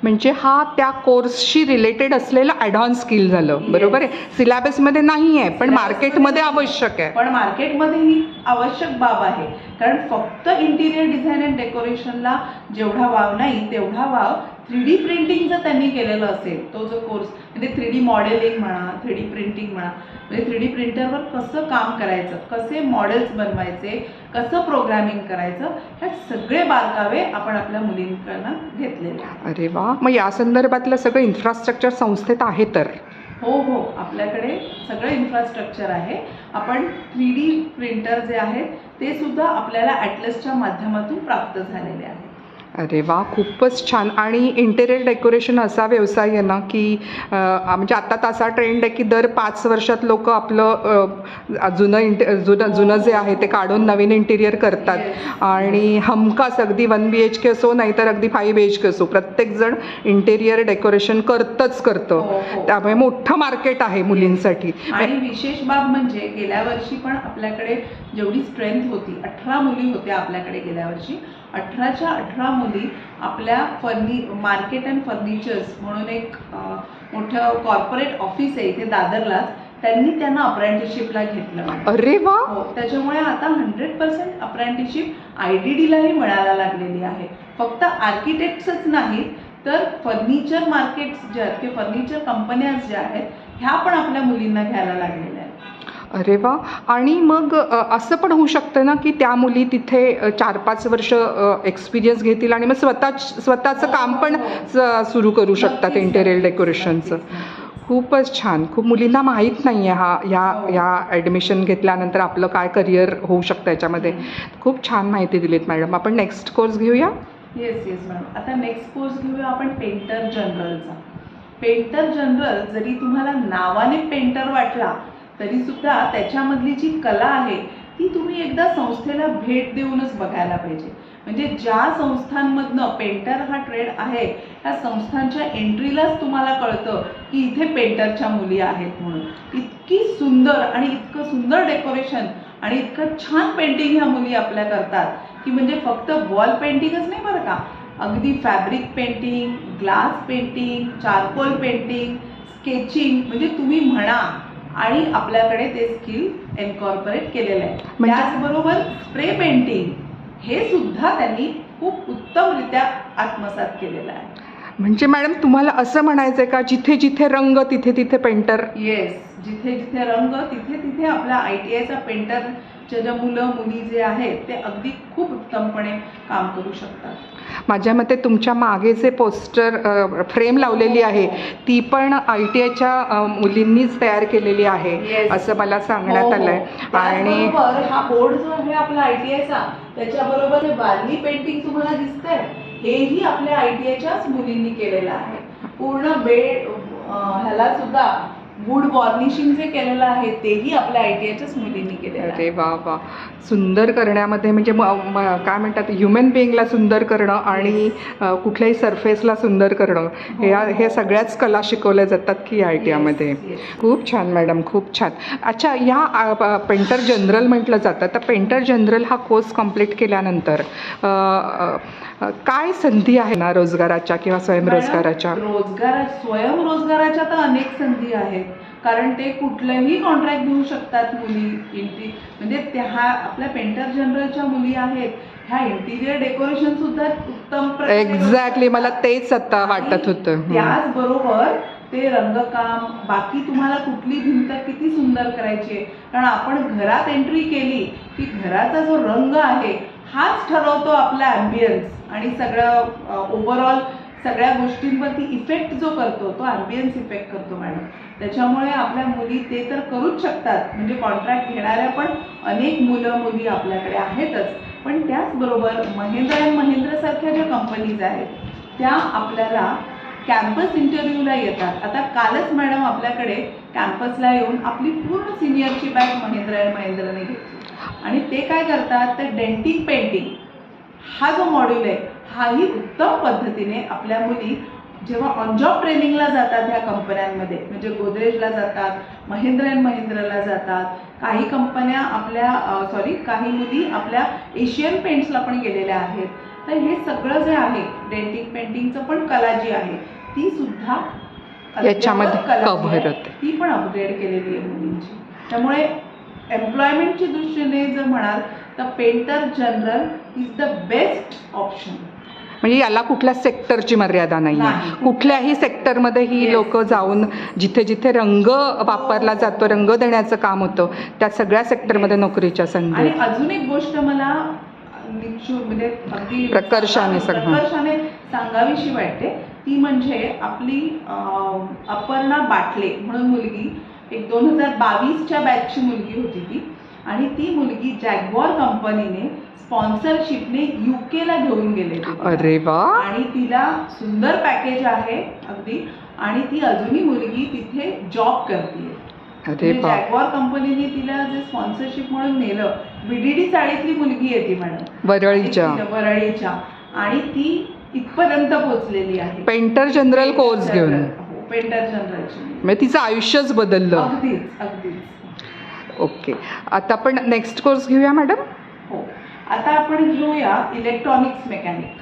[SPEAKER 1] म्हणजे हा त्या कोर्सशी रिलेटेड असलेलं ॲडऑन स्किल झालं. बरोबर आहे. सिलेबसमध्ये नाही आहे पण मार्केटमध्ये आवश्यक आहे.
[SPEAKER 2] पण मार्केटमध्ये ही आवश्यक बाब आहे, कारण फक्त इंटिरियर डिझाईन अँड डेकोरेशनला जेवढा वाव नाही तेवढा वाव 3D प्रिंटिंग जर त्यांनी केलेलं असेल, तो जो कोर्स म्हणजे 3D मॉडेलिंग म्हणा, 3D प्रिंटिंग म्हणा, म्हणजे 3D प्रिंटरवर कसं काम करायचं, कसे मॉडेल्स बनवायचे, कसं प्रोग्रॅमिंग करायचं, हे सगळे बारकावे आपण आपल्या मुलींकडनं घेतलेले.
[SPEAKER 1] अरे वा. मग या संदर्भातलं सगळं इन्फ्रास्ट्रक्चर संस्थेत आहे तर?
[SPEAKER 2] हो, आपल्याकडे सगळं इन्फ्रास्ट्रक्चर आहे. आपण 3D प्रिंटर जे आहेत ते सुद्धा आपल्याला ॲटलसच्या माध्यमातून प्राप्त झालेले आहेत.
[SPEAKER 1] अरे वा, खूपच छान. आणि इंटेरियर डेकोरेशन असा व्यवसाय आहे ना की म्हणजे आता तसा ट्रेंड आहे की दर 5 वर्षात लोक आपलं जुनं जे आहे ते काढून नवीन इंटिरियर करतात आणि हमखास अगदी 1 BHK असो नाहीतर अगदी 5 BHK असो, प्रत्येकजण इंटेरियर डेकोरेशन करतं. त्यामुळे मोठं मार्केट आहे मुलींसाठी.
[SPEAKER 2] आणि विशेष बाब म्हणजे गेल्या वर्षी पण आपल्याकडे जेवढी स्ट्रेंथ होती, 18 मुली होत्या आपल्याकडे गेल्या वर्षी. 18च्या 18 मुली आपल्या मार्केट अँड फर्निचर्स म्हणून एक मोठं कॉर्पोरेट ऑफिस आहे इथे दादरलाच, त्यांनी त्यांना अप्रेंटिसशिपला घेतलं.
[SPEAKER 1] अरे वा.
[SPEAKER 2] हो, त्याच्यामुळे आता 100% अप्रेंटिसशिप IDDलाही मिळायला लागलेली आहे. फक्त आर्किटेक्ट्सच नाही तर फर्निचर मार्केट्स जे आहेत किंवा फर्निचर कंपन्या ज्या आहेत ह्या पण आपल्या मुलींना घ्यायला लागलेल्या आहेत.
[SPEAKER 1] अरे वा. आणि मग असं पण होऊ शकतं ना की त्या मुली तिथे 4-5 वर्ष एक्सपिरियन्स घेतील आणि मग स्वतःचं काम पण सुरू करू शकतात इंटेरियर डेकोरेशनचं. खूपच छान. खूप मुलींना माहीत नाही आहे ह्या ॲडमिशन घेतल्यानंतर आपलं काय करिअर होऊ शकतं याच्यामध्ये. खूप छान माहिती दिलीत मॅडम. आपण नेक्स्ट कोर्स घेऊया.
[SPEAKER 2] Yes madam. आता नेक्स्ट कोर्स घेऊया आपण पेंटर जनरलचा. पेंटर जनरल जरी तुम्हाला नावाने पेंटर वाटला तरी सुद्धा त्याच्यामधली जी कला आहे ती तुम्ही एकदा संस्थेला भेट देऊनच बघायला पाहिजे. म्हणजे ज्या संस्थांमधनं पेंटर हा ट्रेड आहे त्या संस्थांच्या एंट्रीलाच तुम्हाला कळतं की इथे पेंटरच्या मुली आहेत म्हणून. इतकी सुंदर आणि इतकं सुंदर डेकोरेशन आणि इतकं छान पेंटिंग ह्या मुली आपल्या करतात की म्हणजे फक्त वॉल पेंटिंगच नाही बरं का, अगदी fabric painting, glass painting, charcoal painting, sketching, म्हणजे तुम्ही म्हणा. आणि आपल्याकडे ते स्किल इन्कॉर्पोरेट केलेलं आहे. त्याचबरोबर स्प्रे पेंटिंग हे सुद्धा त्यांनी खूप उत्तमरित्या आत्मसात केलेलं आहे.
[SPEAKER 1] म्हणजे मॅडम तुम्हाला असं म्हणायचं आहे का जिथे जिथे रंग तिथे तिथे पेंटर?
[SPEAKER 2] येस, जिथे जिथे रंग तिथे तिथे आपल्या ITIचा पेंटरच्या ज्या मुलं मुली जे आहेत ते अगदी खूप उत्तमपणे काम करू शकतात.
[SPEAKER 1] माझ्या मते तुमच्या मागे जे पोस्टर फ्रेम लावलेली आहे ती पण ITIच्या मुलींनीच तयार केलेली आहे असं मला सांगण्यात आलं आहे. आणि
[SPEAKER 2] हा बोर्ड जो आहे आपला ITIचा त्याच्याबरोबर हे वारली पेंटिंग तुम्हाला दिसतंय हेही आपल्या ITIच्याच मुलींनी केलेलं आहे. पूर्ण बेड ह्याला सुद्धा वूड वॉर्निशिंग जे केलेलं आहे तेही आपल्या ITIच्याच मुलींनी केलेलं आहे.
[SPEAKER 1] अरे वा वा. सुंदर करण्यामध्ये म्हणजे काय म्हणतात ह्युमन बिईंगला सुंदर करणं आणि कुठल्याही सरफेसला सुंदर करणं हे सगळ्याच कला शिकवल्या जातात की ITIमध्ये. खूप छान मॅडम, खूप छान. अच्छा, ह्या पेंटर जनरल म्हटलं जातं तर पेंटर जनरल हा कोर्स कंप्लीट केल्यानंतर काय संधी आहे ना रोजगाराच्या किंवा स्वयंरोजगाराच्या?
[SPEAKER 2] स्वयंरोजगाराच्या तर अनेक संधी आहेत, कारण ते कुठलंही कॉन्ट्रॅक्ट घेऊ शकतात मुली. म्हणजे त्या आपल्या पेंटर जनरलच्या मुली आहेत ह्या इंटिरियर डेकोरेशन सुद्धा उत्तम.
[SPEAKER 1] एक्झॅक्टली, मला तेच आता वाटत होतं.
[SPEAKER 2] त्याचबरोबर ते रंगकाम, बाकी तुम्हाला कुठली भिंत किती सुंदर करायची आहे, कारण आपण घरात एंट्री केली की घराचा जो रंग आहे हाच ठरवतो आपला ॲम्बियन्स आणि सगळं ओव्हरऑल सगळ्या गोष्टींवरती इफेक्ट जो करतो तो ॲम्बियन्स इफेक्ट करतो मॅडम. त्याच्यामुळे आपल्या मुली ते तर करूच शकतात, म्हणजे कॉन्ट्रॅक्ट घेणाऱ्या पण अनेक मुलं मुली आपल्याकडे आहेतच. पण त्याचबरोबर महिंद्रा अँड महिंद्रासारख्या ज्या कंपनीज आहेत त्या आपल्याला कॅम्पस इंटरव्ह्यूला येतात. आता कालच मॅडम आपल्याकडे कॅम्पसला येऊन आपली पूर्ण सिनियरची बॅच महिंद्रा अँड महिंद्राने घेतली आणि ते काय करतात, तर डेंटिंग पेंटिंग हा जो मॉड्यूल आहे हाही उत्तम पद्धतीने आपल्या मुली जेव्हा ऑन जॉब ट्रेनिंगला जातात ह्या कंपन्यांमध्ये, म्हणजे गोदरेजला जातात, महिंद्रा अँड महिंद्राला जातात, काही कंपन्या आपल्या काही मुली आपल्या एशियन पेंट्सला पण गेलेल्या आहेत. तर हे सगळं जे आहे डेंटिंग पेंटिंगचं पण कला जी आहे ती सुद्धा
[SPEAKER 1] याच्यामध्ये
[SPEAKER 2] कला जी
[SPEAKER 1] कव्हर
[SPEAKER 2] आहे,
[SPEAKER 1] होते.
[SPEAKER 2] ती पण अपग्रेड केलेली आहे मुलींची. त्यामुळे एम्प्लॉयमेंटच्या दृष्टीने जर म्हणाल तर painter general is the best option.
[SPEAKER 1] म्हणजे याला कुठल्या सेक्टरची मर्यादा नाही आहे,
[SPEAKER 2] नाही.
[SPEAKER 1] कुठल्याही सेक्टरमध्ये ही
[SPEAKER 2] Yes.
[SPEAKER 1] लोक जाऊन जिथे जिथे रंग वापरला जातो, रंग देण्याचं काम होतं, त्या सगळ्या सेक्टरमध्ये
[SPEAKER 2] Yes.
[SPEAKER 1] नोकरीच्या संधी.
[SPEAKER 2] आणि अजून एक गोष्ट मला म्हणजे अगदी
[SPEAKER 1] प्रकर्षाने
[SPEAKER 2] सांगावीशी वाटते, ती म्हणजे आपली अपर्णा बाटले म्हणून मुलगी, एक 2022च्या बॅचची मुलगी होती ती, आणि ती मुलगी जॅग्वार कंपनीने स्पॉन्सरशिपने UK ला घेऊन गेले.
[SPEAKER 1] अरे वा.
[SPEAKER 2] आणि तिला सुंदर पॅकेज आहे अगदी, आणि ती अजूनही मुलगी तिथे जॉब करते.
[SPEAKER 1] अरे वा.
[SPEAKER 2] जॅग्वार कंपनीने तिला जे स्पॉन्सरशिप म्हणून नेलं, BDD चाळीतली मुलगी आहे ती मॅडम, वरळीच्या, आणि ती इथपर्यंत पोहोचलेली आहे
[SPEAKER 1] पेंटर जनरल कोर्स घेऊन.
[SPEAKER 2] पेंटर जनरलची,
[SPEAKER 1] म्हणजे तिचं आयुष्यच बदललं.
[SPEAKER 2] अगदीच अगदीच.
[SPEAKER 1] ओके, आता आपण नेक्स्ट कोर्स घेऊया मॅडम.
[SPEAKER 2] हो, आता आपण घेऊया इलेक्ट्रॉनिक्स मेकॅनिक.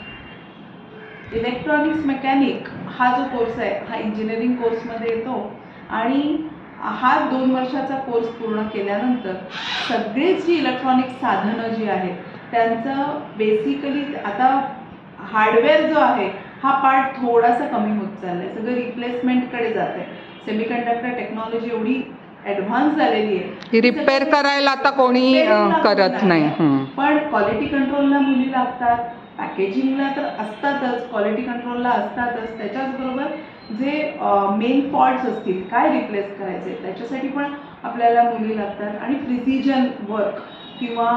[SPEAKER 2] इलेक्ट्रॉनिक्स मेकॅनिक हा जो कोर्स आहे हा इंजिनिअरिंग कोर्समध्ये येतो, आणि हा 2 वर्षाचा कोर्स पूर्ण केल्यानंतर सगळीच जी इलेक्ट्रॉनिक साधनं जी आहेत त्यांचं बेसिकली आता हार्डवेअर जो आहे हा पार्ट थोडासा कमी होत चालला आहे, सगळं रिप्लेसमेंटकडे जात आहे. सेमीकंडक्टर टेक्नॉलॉजी एवढी ॲडव्हान्स झालेली आहे
[SPEAKER 1] की रिपेअर करायला आता कोणी करत नाही.
[SPEAKER 2] पण क्वालिटी कंट्रोलला मुली लागतात, पॅकेजिंगला तर असतातच, क्वालिटी कंट्रोलला असतातच, त्याच्याचबरोबर जे मेन फॉल्ट्स असतील, काय रिप्लेस करायचे त्याच्यासाठी पण आपल्याला मुली लागतात, आणि प्रिसिजन वर्क किंवा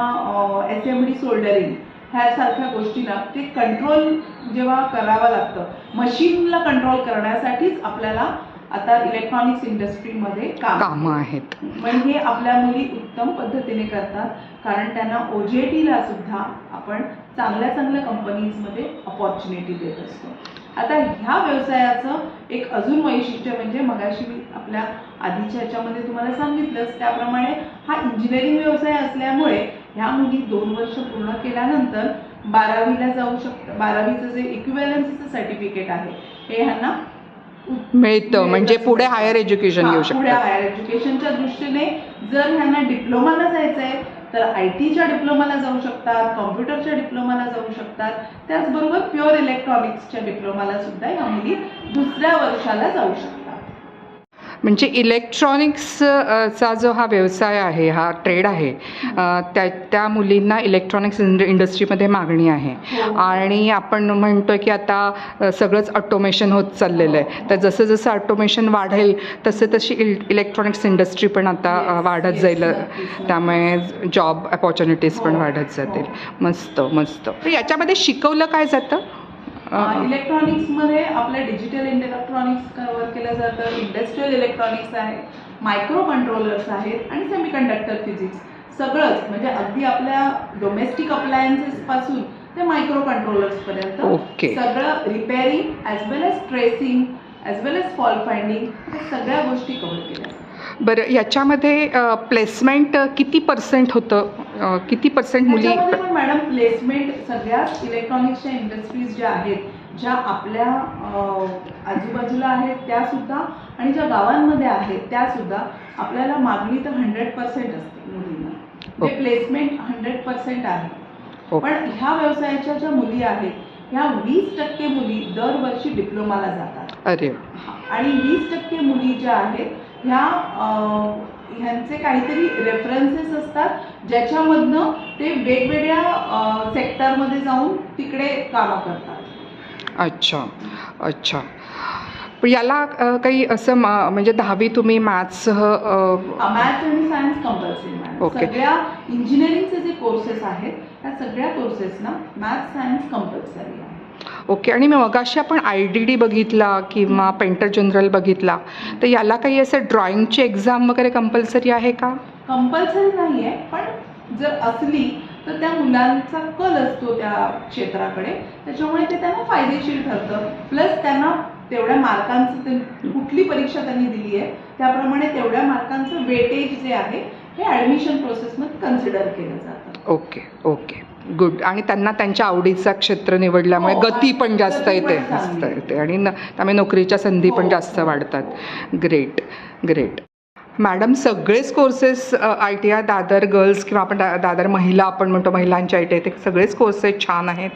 [SPEAKER 2] SMD सोल्डरिंग ह्यासारख्या गोष्टीला ते कंट्रोल जेव्हा करावं लागतं, मशीनला कंट्रोल करण्यासाठीच आपल्याला आता इलेक्ट्रॉनिक्स इंडस्ट्रीमध्ये कामं आहेत. म्हणजे आपल्या मुली उत्तम पद्धतीने करतात, कारण त्यांना OJTला सुद्धा आपण चांगल्या कंपनीजमध्ये अपॉर्च्युनिटी देत असतो. आता ह्या व्यवसायाचं एक अजून वैशिष्ट्य म्हणजे मगाशी मी आपल्या आधीच्या ह्याच्यामध्ये तुम्हाला सांगितलंच त्याप्रमाणे हा इंजिनिअरिंग व्यवसाय असल्यामुळे ह्या मुली 2 वर्ष पूर्ण केल्यानंतर 12वीला जाऊ शकतात. 12वीचं जे इक्विव्हॅलन्सीचं सर्टिफिकेट आहे हे ह्यांना
[SPEAKER 1] मिळतं, म्हणजे पुढे हायर एज्युकेशन घेऊ शकतात.
[SPEAKER 2] पुढे हायर एज्युकेशनच्या दृष्टीने जर ह्यांना डिप्लोमाला जायचं आहे तर ITच्या डिप्लोमाला जाऊ शकतात, कॉम्प्युटरच्या डिप्लोमाला जाऊ शकतात, त्याचबरोबर प्युअर इलेक्ट्रॉनिक्सच्या डिप्लोमाला सुद्धा या मुली 2ऱ्या वर्षाला जाऊ शकतात.
[SPEAKER 1] म्हणजे इलेक्ट्रॉनिक्सचा जो हा व्यवसाय आहे, हा ट्रेड आहे, त्या मुलींना इलेक्ट्रॉनिक्स इंडस्ट्रीमध्ये मागणी आहे. आणि आपण म्हणतोय की आता सगळंच ऑटोमेशन होत चाललेलं आहे, तर जसं जसं ऑटोमेशन वाढेल तशी इलेक्ट्रॉनिक्स इंडस्ट्री पण आता वाढत जाईल, त्यामुळे जॉब अपॉर्च्युनिटीज पण वाढत जातील. मस्त मस्त. तर याच्यामध्ये शिकवलं काय जातं?
[SPEAKER 2] इलेक्ट्रॉनिक्समध्ये आपल्या डिजिटल इलेक्ट्रॉनिक्स कव्हर केलं जातं, इंडस्ट्रियल इलेक्ट्रॉनिक्स आहे, मायक्रो कंट्रोलर्स आहेत, आणि सेमीकंडक्टर फिजिक्स. सगळंच म्हणजे अगदी आपल्या डोमेस्टिक अप्लायन्सेस पासून ते मायक्रो कंट्रोलर्सपर्यंत सगळं रिपेअरिंग ॲज वेल एज ट्रेसिंग ॲज वेल एज फॉल्ट फाइंडिंग या सगळ्या गोष्टी कव्हर केल्या.
[SPEAKER 1] बरं, याच्यामध्ये प्लेसमेंट किती % होतं, किती % मुली?
[SPEAKER 2] पण मॅडम प्लेसमेंट सगळ्याच इलेक्ट्रॉनिक्सच्या इंडस्ट्रीज ज्या आहेत, ज्या आपल्या आजूबाजूला आहेत त्यासुद्धा, आणि ज्या गावांमध्ये आहेत त्यासुद्धा आपल्याला मागणी तर 100% असते मुलींना, म्हणजे प्लेसमेंट 100% आहे. पण ह्या व्यवसायाच्या ज्या मुली आहेत ह्या 20% मुली दरवर्षी डिप्लोमाला जातात.
[SPEAKER 1] अरे.
[SPEAKER 2] आणि 20% मुली ज्या आहेत ह्यांचे काहीतरी रेफरन्सेस असतात ज्याच्यामधनं ते वेगवेगळ्या सेक्टरमध्ये जाऊन तिकडे कामं करतात.
[SPEAKER 1] अच्छा अच्छा. पण याला काही असं म्हणजे 10वी तुम्ही मॅथ्ससह
[SPEAKER 2] मॅथ्स आणि सायन्स कंपल्सरी मॅडम.
[SPEAKER 1] ओके.
[SPEAKER 2] सगळ्या इंजिनिअरिंगचे जे कोर्सेस आहेत त्या सगळ्या कोर्सेसना मॅथ्स सायन्स कंपल्सरी आहे.
[SPEAKER 1] ओके. आणि मगाशी आपण IDD बघितला किंवा पेंटर जनरल बघितला, तर याला काही असं ड्रॉइंगची एक्झाम वगैरे कंपल्सरी आहे का?
[SPEAKER 2] कंपल्सरी नाही आहे, पण जर असली तर त्या मुलांचा कल असतो त्या क्षेत्राकडे, त्याच्यामुळे ते त्यांना फायदेशीर ठरतं. प्लस त्यांना तेवढ्या मार्कांचं ते कुठली परीक्षा त्यांनी दिली आहे त्याप्रमाणे तेवढ्या मार्कांचं वेटेज जे आहे हे ॲडमिशन प्रोसेसमध्ये कन्सिडर केलं जातं.
[SPEAKER 1] Okay okay good. आणि त्यांना त्यांच्या आवडीचा क्षेत्र निवडल्यामुळे गती पण जास्त येते आणि त्यामुळे नोकरीच्या संधी पण जास्त वाढतात. Great great. मॅडम, सगळेच कोर्सेस ITI दादर गर्ल्स किंवा आपण दादर महिला आपण म्हणतो महिलांच्या ITI ते सगळेच कोर्सेस छान आहेत.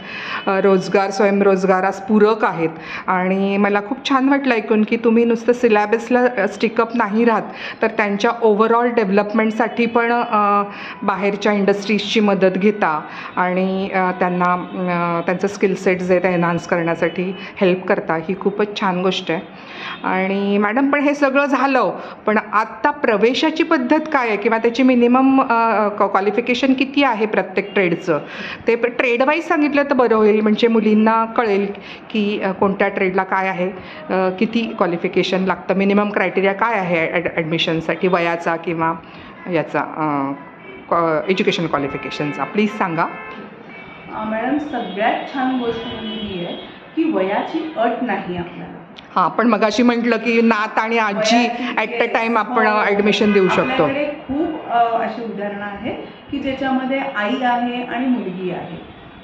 [SPEAKER 1] रोजगार स्वयंरोजगारास पूरक आहेत. आणि मला खूप छान वाटलं ऐकून की तुम्ही नुसतं सिलॅबसला स्टिकअप नाही राहत, तर त्यांच्या ओव्हरऑल डेव्हलपमेंटसाठी पण बाहेरच्या इंडस्ट्रीजची मदत घेता आणि त्यांना त्यांचं स्किल सेट जे ते एनहान्स करण्यासाठी हेल्प करता. ही खूपच छान गोष्ट आहे. आणि मॅडम, पण हे सगळं झालं, पण आत्ता प्रवेशाची पद्धत काय आहे किंवा त्याची मिनिमम क्वालिफिकेशन किती आहे प्रत्येक ट्रेडचं, ते ट्रेड वाईज सांगितलं तर बरं होईल, म्हणजे मुलींना कळेल की कोणत्या ट्रेडला काय आहे, किती क्वालिफिकेशन लागतं, मिनिमम क्रायटेरिया काय आहे ॲडमिशनसाठी वयाचा किंवा याचा एज्युकेशन क्वालिफिकेशनचा, प्लीज सांगा.
[SPEAKER 2] मॅडम, सगळ्यात छान गोष्ट म्हणजे ही आहे की वयाची अट नाही आपल्याला.
[SPEAKER 1] हां, पण मगाशी म्हटलं की नात आणि आजी ॲट अ टाईम आपण ॲडमिशन देऊ शकतो.
[SPEAKER 2] आपल्याकडे खूप अशी उदाहरणं आहेत की ज्याच्यामध्ये आई आहे आणि मुलगी आहे.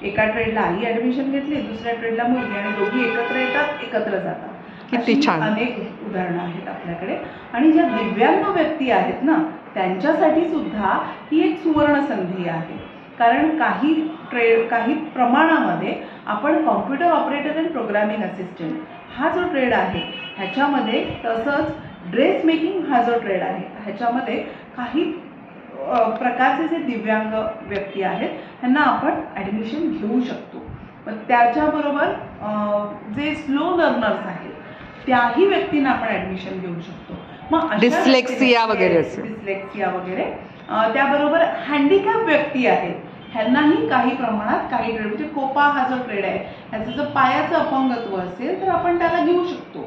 [SPEAKER 2] एका ट्रेडला आई ॲडमिशन घेतली, दुसऱ्या ट्रेडला मुलगी, आणि दोघी एकत्र येतात, एकत्र जातात.
[SPEAKER 1] किती
[SPEAKER 2] अशी
[SPEAKER 1] छान.
[SPEAKER 2] अनेक उदाहरणं आहेत आपल्याकडे. आणि ज्या दिव्यांग व्यक्ती आहेत ना, त्यांच्यासाठी सुद्धा ही एक सुवर्ण संधी आहे. कारण काही प्रमाणामध्ये आपण computer operator and programming assistant हा जो ट्रेड आहे ह्याच्यामध्ये, तसंच ड्रेस मेकिंग हा जो ट्रेड आहे ह्याच्यामध्ये काही प्रकारचे जे दिव्यांग व्यक्ती आहेत ह्यांना आपण ॲडमिशन घेऊ शकतो. पण त्याच्याबरोबर जे स्लो लर्नर्स आहेत त्याही व्यक्तींना आपण ॲडमिशन घेऊ शकतो. मग
[SPEAKER 1] डिस्लेक्सिया वगैरे असेल,
[SPEAKER 2] डिस्लेक्सिया वगैरे, त्याबरोबर हँडिकॅप व्यक्ती आहेत ह्यांनाही काही प्रमाणात काही ट्रेड, म्हणजे कोपा हा जो ट्रेड आहे ह्याचं जर पायाचं अपंगत्व असेल तर आपण त्याला घेऊ शकतो,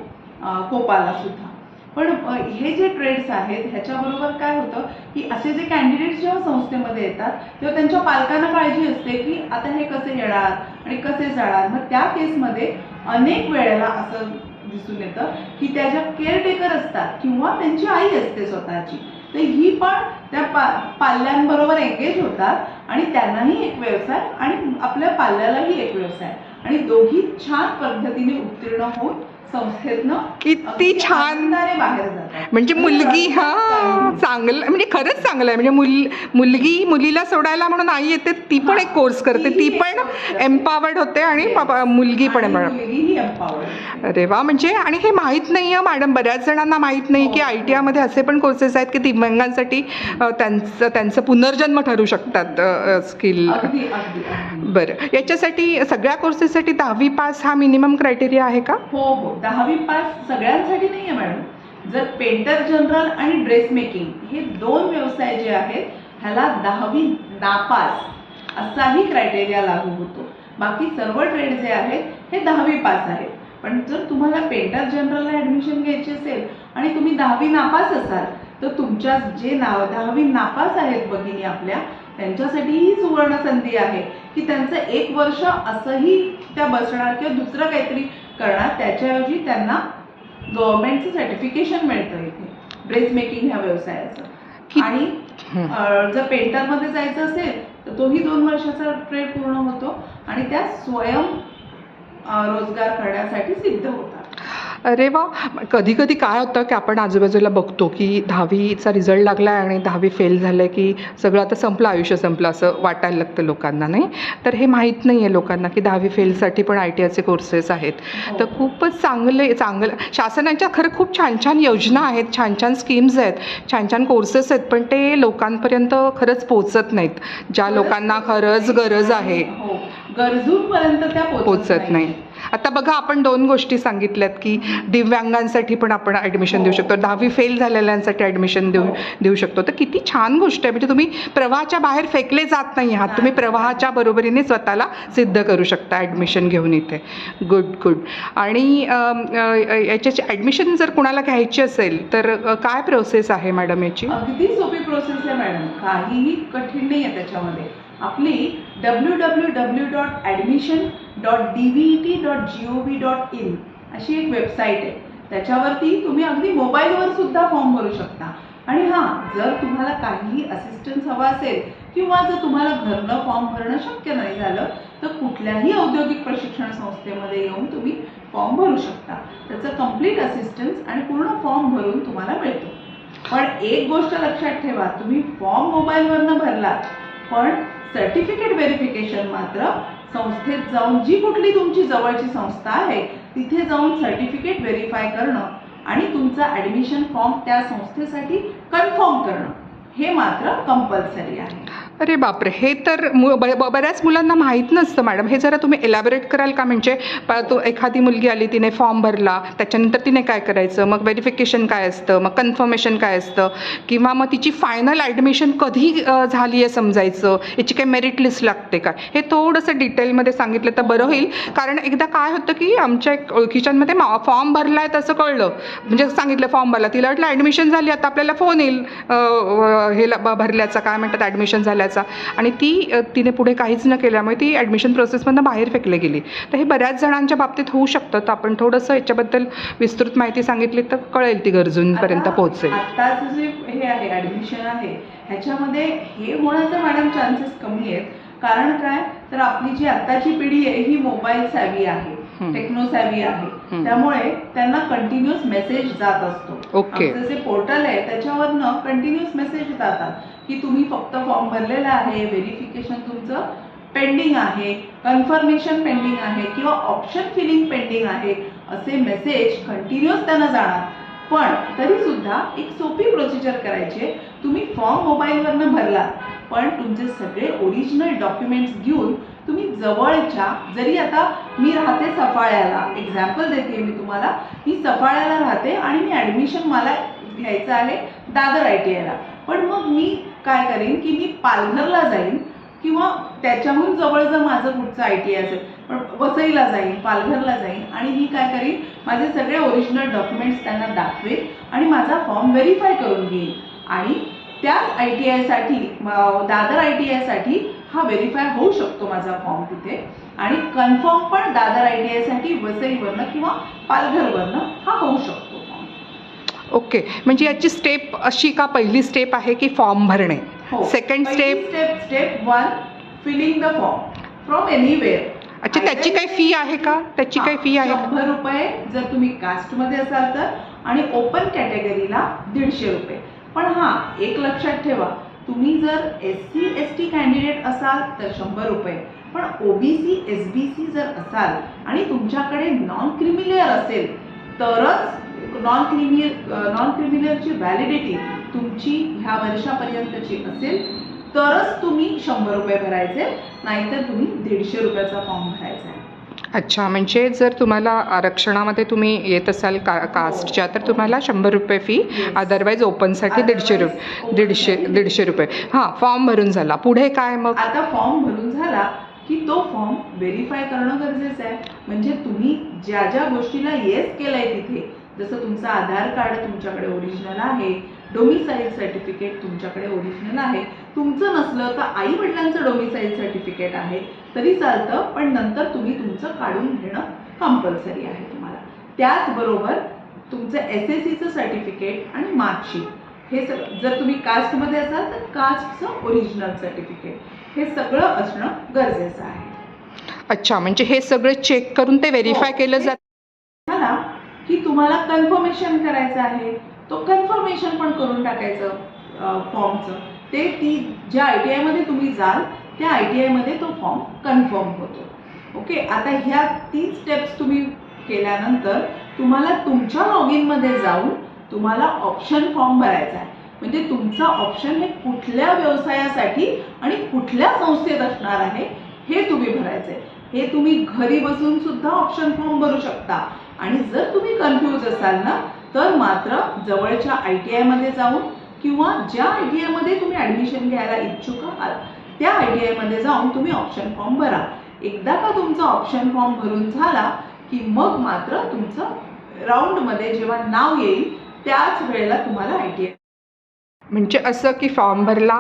[SPEAKER 2] कोपाला सुद्धा. पण हे जे ट्रेड्स आहेत ह्याच्याबरोबर काय होतं की असे जे कॅन्डिडेट्स जेव्हा संस्थेमध्ये येतात तेव्हा त्यांच्या पालकांना काळजी असते की आता हे कसे येणार आणि कसे जाणार. मग त्या केसमध्ये अनेक वेळेला असं दिसून येतं की त्या ज्या केअरटेकर असतात किंवा त्यांची आई असते स्वतःची, तर ही पण त्या पाल्यांबरोबर एंगेज होतात आणि त्यांनाही एक व्यवसाय आणि आपल्या पाल्यालाही एक व्यवसाय, आणि दोघी छान पद्धतीने उत्तीर्ण होऊन संस्थेतनं
[SPEAKER 1] किती छान
[SPEAKER 2] बाहेर जातात.
[SPEAKER 1] म्हणजे मुलगी चांगलं, म्हणजे खरंच चांगलं आहे. म्हणजे मुलीला सोडायला म्हणून आई येते, ती पण एक कोर्स करते, ती पण एम्पावर्ड होते आणि मुलगी पण एम्पावर्ड. अरे वा. म्हणजे आणि हे माहीत नाही आहे मॅडम, बऱ्याच जणांना माहीत नाही की ITI मध्ये असे पण कोर्सेस आहेत की दिव्यांगांसाठी त्यांचं पुनर्जन्म ठरू शकतात स्किल. बरं, याच्यासाठी सगळ्या कोर्सेससाठी 10वी पास हा मिनिमम क्रायटेरिया आहे का?
[SPEAKER 2] हो, 10वी पास सगळ्यांसाठी नाही आहे मॅडम. जर पेंटर जनरल आणि ड्रेस मेकिंग हे दोन व्यवसाय जे आहेत ह्याला 10वी नापास असाही क्रायटेरिया लागू होतो. बाकी सर्व ट्रेड जे आहेत हे 10वी पास आहेत. पण जर तुम्हाला पेंटर जनरलला ॲडमिशन घ्यायची असेल आणि तुम्ही 10वी नापास असाल तर तुमच्या जे 10वी नापास आहेत भगिनी आपल्या, त्यांच्यासाठी ही सुवर्ण संधी आहे की त्यांचं 1 वर्ष असंही त्या बसणार किंवा दुसरं काहीतरी करणार, त्याच्याऐवजी त्यांना गव्हर्नमेंटचं सर्टिफिकेशन मिळतं इथे ड्रेस मेकिंग ह्या व्यवसायाचं. आणि जर पेंटरमध्ये जायचं असेल तर तोही 2 वर्षाचा ट्रेड पूर्ण होतो आणि त्या स्वयं रोजगार करण्यासाठी सिद्ध होतात.
[SPEAKER 1] अरे वा. कधी कधी काय होतं की आपण आजूबाजूला बघतो की 10वीचा रिझल्ट लागला आहे आणि 10वी फेल झालं की सगळं आता संपलं, आयुष्य संपलं असं वाटायला लागतं लोकांना, नाही तर हे माहीत नाही आहे लोकांना की 10वी फेलसाठी पण ITIचे कोर्सेस आहेत. तर खूपच चांगलं शासनाच्या खरं खूप छान छान योजना आहेत, छान छान स्कीम्स आहेत, छान छान कोर्सेस आहेत, पण ते लोकांपर्यंत खरंच पोचत नाहीत. ज्या लोकांना खरंच गरज आहे
[SPEAKER 2] गरजूंपर्यंत त्या
[SPEAKER 1] पोचत नाही. आता बघा आपण 2 गोष्टी सांगितल्यात की दिव्यांगांसाठी पण आपण ॲडमिशन देऊ शकतो, 10वी फेल झालेल्यांसाठी ॲडमिशन देऊ शकतो. तर किती छान गोष्ट आहे. म्हणजे तुम्ही प्रवाहाच्या बाहेर फेकले जात नाही आहात, तुम्ही प्रवाहाच्या बरोबरीने स्वतःला सिद्ध करू शकता ॲडमिशन घेऊन इथे. गुड. आणि याच्याची ॲडमिशन जर कुणाला घ्यायची असेल तर काय प्रोसेस आहे मॅडम याची?
[SPEAKER 2] अगदी सोपी प्रोसेस आहे मॅडम, काहीही कठीण नाही आहे त्याच्यामध्ये. आपली www.admission.dvet.gov.in अशी एक वेबसाईट आहे. त्याच्यावरती तुम्ही अगदी मोबाईलवर सुद्धा फॉर्म भरू शकता. आणि हां, जर तुम्हाला काहीही असिस्टन्स हवा असेल किंवा जर तुम्हाला घरनं फॉर्म भरणं शक्य नाही झालं तर कुठल्याही औद्योगिक प्रशिक्षण संस्थेमध्ये येऊन तुम्ही फॉर्म भरू शकता. त्याचं कम्प्लीट असिस्टन्स आणि पूर्ण फॉर्म भरून तुम्हाला मिळतो. पण एक गोष्ट लक्षात ठेवा, तुम्ही फॉर्म मोबाईलवरनं भरलात पण सर्टिफिकेट व्हेरिफिकेशन मात्र संस्थेत जाऊन, जी कुठली तुमची जवळची संस्था आहे तिथे जाऊन सर्टिफिकेट व्हेरीफाय करणं आणि तुमचा ॲडमिशन फॉर्म त्या संस्थेसाठी कन्फर्म करणं हे मात्र कंपल्सरी आहे.
[SPEAKER 1] अरे बापरे, हे तर बऱ्याच मुलांना माहीत नसतं मॅडम. हे जरा तुम्ही एलॅबोरेट कराल का? म्हणजे तो एखादी मुलगी आली, तिने फॉर्म भरला, त्याच्यानंतर तिने काय करायचं, मग व्हेरिफिकेशन काय असतं, मग कन्फर्मेशन काय असतं, किंवा मग तिची फायनल ॲडमिशन कधी झाली आहे समजायचं, याची काही मेरिट लिस्ट लागते का, हे थोडंसं डिटेलमध्ये सांगितलं तर बरं होईल. कारण एकदा काय होतं की आमच्या एक ओळखीच्यांमध्ये फॉर्म भरला आहे तसं कळलं, म्हणजे सांगितलं फॉर्म भरला, तिला वाटलं ॲडमिशन झाली, आता आपल्याला फोन येईल हे भरल्याचा, काय म्हणतात ॲडमिशन झाल्याचा, आणि तिने पुढे काहीच न केल्यामुळे ती ॲडमिशन प्रोसेसमधनं बाहेर फेकली गेली. तर हे बऱ्याच जणांच्या बाबतीत होऊ शकतं. तर आपण थोडंसं याच्याबद्दल विस्तृत माहिती सांगितली तर कळेल, ती गरजूंपर्यंत पोहोचेल.
[SPEAKER 2] आताच जे हे आहे ॲडमिशन आहे ह्याच्यामध्ये हे होण्याचं मॅडम चान्सेस कमी आहेत. कारण काय तर आपली जी आत्ताची पिढी आहे ही मोबाईल सॅव्ही आहे, टेक्नो सॅव्ही आहे, त्यामुळे त्यांना कंटिन्युअस मेसेज जात असतो. आमचं जे पोर्टल आहे त्याच्यावरनं कंटिन्युअस मेसेज जातात की तुम्ही फक्त फॉर्म भरलेला आहे, व्हेरिफिकेशन तुमचं पेंडिंग आहे, कन्फर्मेशन पेंडिंग आहे किंवा ऑप्शन फिलिंग पेंडिंग आहे, असे मेसेज कंटिन्युअस त्यांना जाणार. पण तरी सुद्धा एक सोपी प्रोसिजर करायची. तुम्ही फॉर्म मोबाईलवरनं भरला पण तुमचे सगळे ओरिजिनल डॉक्युमेंट्स घेऊन तुम्ही जवळच्या, जरी आता मी राहते सफाळ्याला, एक्झाम्पल देते मी तुम्हाला, मी सफाळ्याला राहते आणि मी ॲडमिशन मला घ्यायचं आहे दादर ITI ला, पण मग मी काय करेन की मी पालघरला जाईन किंवा त्याच्याहून जवळ जर माझं पुढचं ITI असेल पण वसईला जाईन, पालघरला जाईन आणि मी काय करीन, माझे सगळे ओरिजिनल डॉक्युमेंट्स त्यांना दाखवेन आणि माझा फॉर्म व्हेरीफाय करून घेईन. आणि त्याच ITI साठी, दादर ITI साठी हा व्हेरीफाय होऊ शकतो माझा फॉर्म तिथे, आणि कन्फर्म पण दादर ITI साठी वसईवरनं किंवा पालघरवरनं हा होऊ शकतो फॉर्म.
[SPEAKER 1] ओके, म्हणजे याची स्टेप अशी का, पहिली स्टेप आहे की फॉर्म भरणे, second
[SPEAKER 2] step 1 filling the form from anywhere.
[SPEAKER 1] अच्छा, त्याची काही फी आहे का? त्याची काही फी आहे?
[SPEAKER 2] 100 रुपये जर तुम्ही कास्टमध्ये असाल तर, आणि ओपन कॅटेगरीला 150 रुपये. पण हां, एक लक्षात ठेवा, तुम्ही जर SC ST कॅन्डिडेट असाल तर 100 रुपये, पण OBC SBC जर असाल आणि तुमच्याकडे नॉन क्रिमिलियर असेल तरच, नॉन क्रिमिलियरची व्हॅलिडिटी तुमची ह्या वर्षापर्यंतची असेल तरच तुम्ही 100 रुपये भरायचे, नाहीतर तुम्ही 150 रुपयाचा फॉर्म भरायचा आहे.
[SPEAKER 1] अच्छा, म्हणजे जर तुम्हाला आरक्षणामध्ये तुम्ही येत असाल कास्टच्या तर तुम्हाला 100 रुपये फी, अदरवाईज ओपनसाठी 150 रुपये. हां, फॉर्म भरून झाला, पुढे काय मग?
[SPEAKER 2] आता फॉर्म भरून झाला की तो फॉर्म व्हेरीफाय करणं गरजेचं आहे. म्हणजे तुम्ही ज्या ज्या गोष्टीला येस केलंय तिथे, जसं तुमचं आधार कार्ड तुमच्याकडे ओरिजिनल आहे, डोमिसाईल सर्टिफिकेट तुमच्याकडे ओरिजिनल आहे, तुमचं नसलं तर आई वडिलांचं डोमिसाईल सर्टिफिकेट आहे तरी चालतं, पण नंतर तुम्ही तुमचं काढून घेणं कंपल्सरी आहे तुम्हाला. त्याचबरोबर तुमचं SSCचं सर्टिफिकेट आणि मार्कशीट, हे सगळं, जर तुम्ही कास्टमध्ये असाल तर कास्टचं ओरिजिनल सर्टिफिकेट, हे सगळं असणं गरजेचं आहे.
[SPEAKER 1] अच्छा, म्हणजे हे सगळं चेक करून ते व्हेरीफाय केलं जातं.
[SPEAKER 2] झाला की तुम्हाला कन्फर्मेशन करायचं आहे, तो कन्फर्मेशन पण करून टाकायचं फॉर्मचं. ती ज्या ITI मध्ये तुम्ही जाल त्या ITI मध्ये तो फॉर्म कन्फर्म होतो. ओके, आता ह्या 3 स्टेप्स तुम्ही केल्यानंतर तुम्हाला तुमच्या लॉगिनमध्ये जाऊन तुम्हाला ऑप्शन फॉर्म भरायचा आहे. म्हणजे तुमचा ऑप्शन हे कुठल्या व्यवसायासाठी आणि कुठल्या संस्थेत असणार आहे हे तुम्ही भरायचं आहे. हे तुम्ही घरी बसून सुद्धा ऑप्शन फॉर्म भरू शकता. आणि जर तुम्ही कन्फ्यूज असाल ना, तर मात्र जवळच्या ITI मध्ये जाऊन किंवा ज्या ITI मध्ये तुम्ही ॲडमिशन घ्यायला इच्छुक आहात त्या ITI मध्ये जाऊन तुम्ही ऑप्शन फॉर्म भरा. एकदा का तुमचा ऑप्शन फॉर्म भरून झाला की मग मात्र तुमचं राऊंडमध्ये जेव्हा नाव येईल त्याच वेळेला तुम्हाला ITI.
[SPEAKER 1] म्हणजे असं की फॉर्म भरला,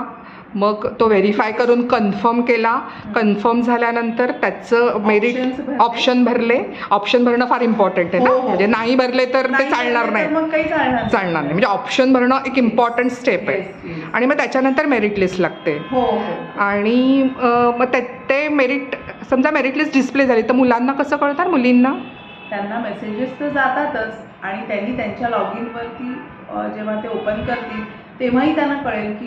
[SPEAKER 1] मग तो व्हेरीफाय करून कन्फर्म केला, कन्फर्म झाल्यानंतर त्याचं मेरिट
[SPEAKER 2] Options भरले.
[SPEAKER 1] ऑप्शन भरणं फार इम्पॉर्टंट आहे ना,
[SPEAKER 2] हो, हो.
[SPEAKER 1] म्हणजे नाही भरले तर ते चालणार
[SPEAKER 2] तर
[SPEAKER 1] नाही.
[SPEAKER 2] मग काही
[SPEAKER 1] चालणार नाही, म्हणजे ऑप्शन भरणं एक इम्पॉर्टंट स्टेप आहे.
[SPEAKER 2] Yes, yes.
[SPEAKER 1] आणि मग त्याच्यानंतर मेरिट लिस्ट लागते.
[SPEAKER 2] हो हो.
[SPEAKER 1] आणि मग ते मेरिट, समजा मेरिट लिस्ट डिस्प्ले झाली तर मुलांना कसं कळतात, मुलींना?
[SPEAKER 2] त्यांना मेसेजेस तर जातातच आणि त्यांनी त्यांच्या लॉग इनवरती जेव्हा ते ओपन करतील तेव्हाही त्यांना कळेल की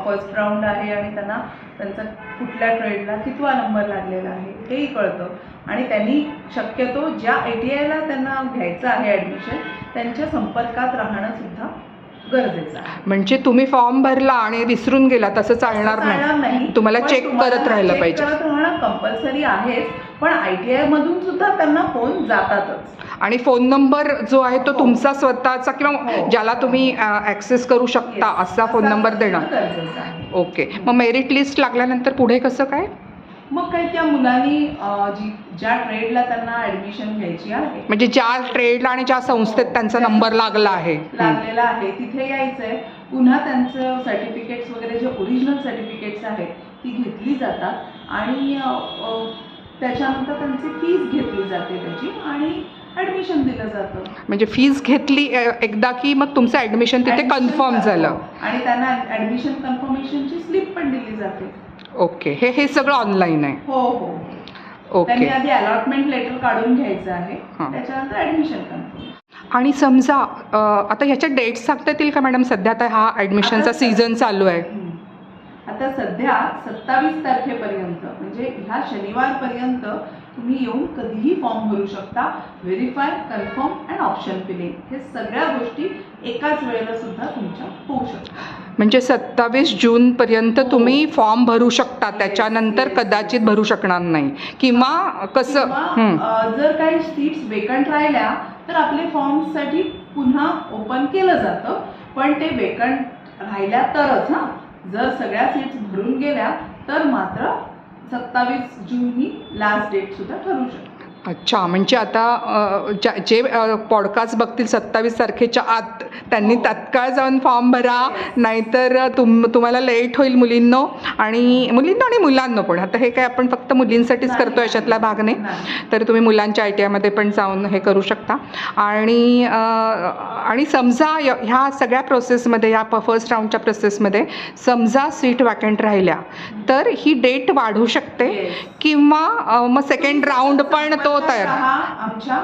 [SPEAKER 2] फर्स्ट राऊंड आहे आणि त्यांना त्यांचा कुठल्या ट्रेडला कितवा नंबर लागलेला आहे हेही कळतं. आणि त्यांनी शक्यतो ज्या ITIला त्यांना घ्यायचं आहे ॲडमिशन त्यांच्या संपर्कात राहणं सुद्धा गरजेचं आहे.
[SPEAKER 1] म्हणजे तुम्ही फॉर्म भरला आणि विसरून गेला तसं चालणार नाही, तुम्हाला
[SPEAKER 2] पण
[SPEAKER 1] चेक
[SPEAKER 2] तुम्हाला
[SPEAKER 1] करत राहिलं
[SPEAKER 2] check
[SPEAKER 1] पाहिजे.
[SPEAKER 2] करत राहणं कंपल्सरी आहेच, पण ITI मधून सुद्धा त्यांना फोन जातातच.
[SPEAKER 1] आणि फोन नंबर जो आहे तो
[SPEAKER 2] हो.
[SPEAKER 1] तुमचा स्वतःचा किंवा
[SPEAKER 2] हो.
[SPEAKER 1] ज्याला तुम्ही ॲक्सेस करू शकता
[SPEAKER 2] Yes.
[SPEAKER 1] असा फोन नंबर देणार.
[SPEAKER 2] गरजेचं आहे.
[SPEAKER 1] ओके, मग मेरिट लिस्ट लागल्यानंतर पुढे कसं काय?
[SPEAKER 2] मग काही त्या मुलांनी ज्या ट्रेडला त्यांना ॲडमिशन घ्यायची आहे
[SPEAKER 1] म्हणजे ज्या ट्रेडला आणि ज्या संस्थेत त्यांचा नंबर लागला आहे.
[SPEAKER 2] लागलेला आहे तिथे यायचंय. पुन्हा त्यांचं सर्टिफिकेट्स वगैरे जे ओरिजिनल सर्टिफिकेट्स आहेत ती घेतली जातात आणि त्याच्यानंतर त्यांची फीस घेतली जाते त्याची आणि ॲडमिशन दिलं जातं.
[SPEAKER 1] म्हणजे फीस घेतली एकदा की मग तुमचं ॲडमिशन तिथे
[SPEAKER 2] Admission
[SPEAKER 1] कन्फर्म झालं.
[SPEAKER 2] आणि त्यांना ॲडमिशन कन्फर्मेशनची स्लिप पण दिली जाते.
[SPEAKER 1] ओके, हे सगळं ऑनलाईन आहे.
[SPEAKER 2] हो हो. त्यांनी
[SPEAKER 1] ओके.
[SPEAKER 2] आधी अलॉटमेंट लेटर काढून घ्यायचं आहे,
[SPEAKER 1] हां.
[SPEAKER 2] त्याच्यानंतर ॲडमिशन कन्फर्म.
[SPEAKER 1] आणि समजा आता ह्याच्या डेट्स सांगता येतील का मॅडम? सध्या आता हा ॲडमिशनचा सीझन चालू आहे.
[SPEAKER 2] आता सध्या 27 तारखेपर्यंत म्हणजे ह्या शनिवारपर्यंत तुम्ही येऊन कधीही फॉर्म भरू शकता. Verify, confirm and option filling हे सगळ्या गोष्टी एकाच वेळेला सुद्धा तुमच्या होऊ शकतात.
[SPEAKER 1] म्हणजे 27 जूनपर्यंत तुम्ही फॉर्म भरू शकता, त्याच्यानंतर
[SPEAKER 2] yes.
[SPEAKER 1] कदाचित भरू शकणार नाही किंवा कसं?
[SPEAKER 2] किंवा, जर काही सीट्स वेकंट राहिल्या तर आपले फॉर्मसाठी पुन्हा ओपन केलं जातं, पण ते वेकंट राहिल्या तरच. हां, जर सगळ्या सीट्स भरून गेल्या तर मात्र 27 जून ही लास्ट डेट सुद्धा ठरू शकते.
[SPEAKER 1] अच्छा, म्हणजे आता जे पॉडकास्ट बघतील 27 तारखेच्या आत त्यांनी
[SPEAKER 2] हो.
[SPEAKER 1] तत्काळ जाऊन फॉर्म भरा, नाहीतर तुम्हाला लेट होईल मुलींनो आणि मुलांना पण. आता हे काय आपण फक्त मुलींसाठीच
[SPEAKER 2] नाही,
[SPEAKER 1] करतो याच्यातला भाग नाही,
[SPEAKER 2] नाही.
[SPEAKER 1] तर तुम्ही मुलांच्या ITI मध्ये पण जाऊन हे करू शकता. आणि समजा ह्या सगळ्या प्रोसेसमध्ये, या फर्स्ट राऊंडच्या प्रोसेसमध्ये समजा सीट वॅकंट राहिल्या तर ही डेट वाढू शकते.
[SPEAKER 2] Yes.
[SPEAKER 1] किंवा मग सेकंड राऊंड पण तो तयार.
[SPEAKER 2] आमच्या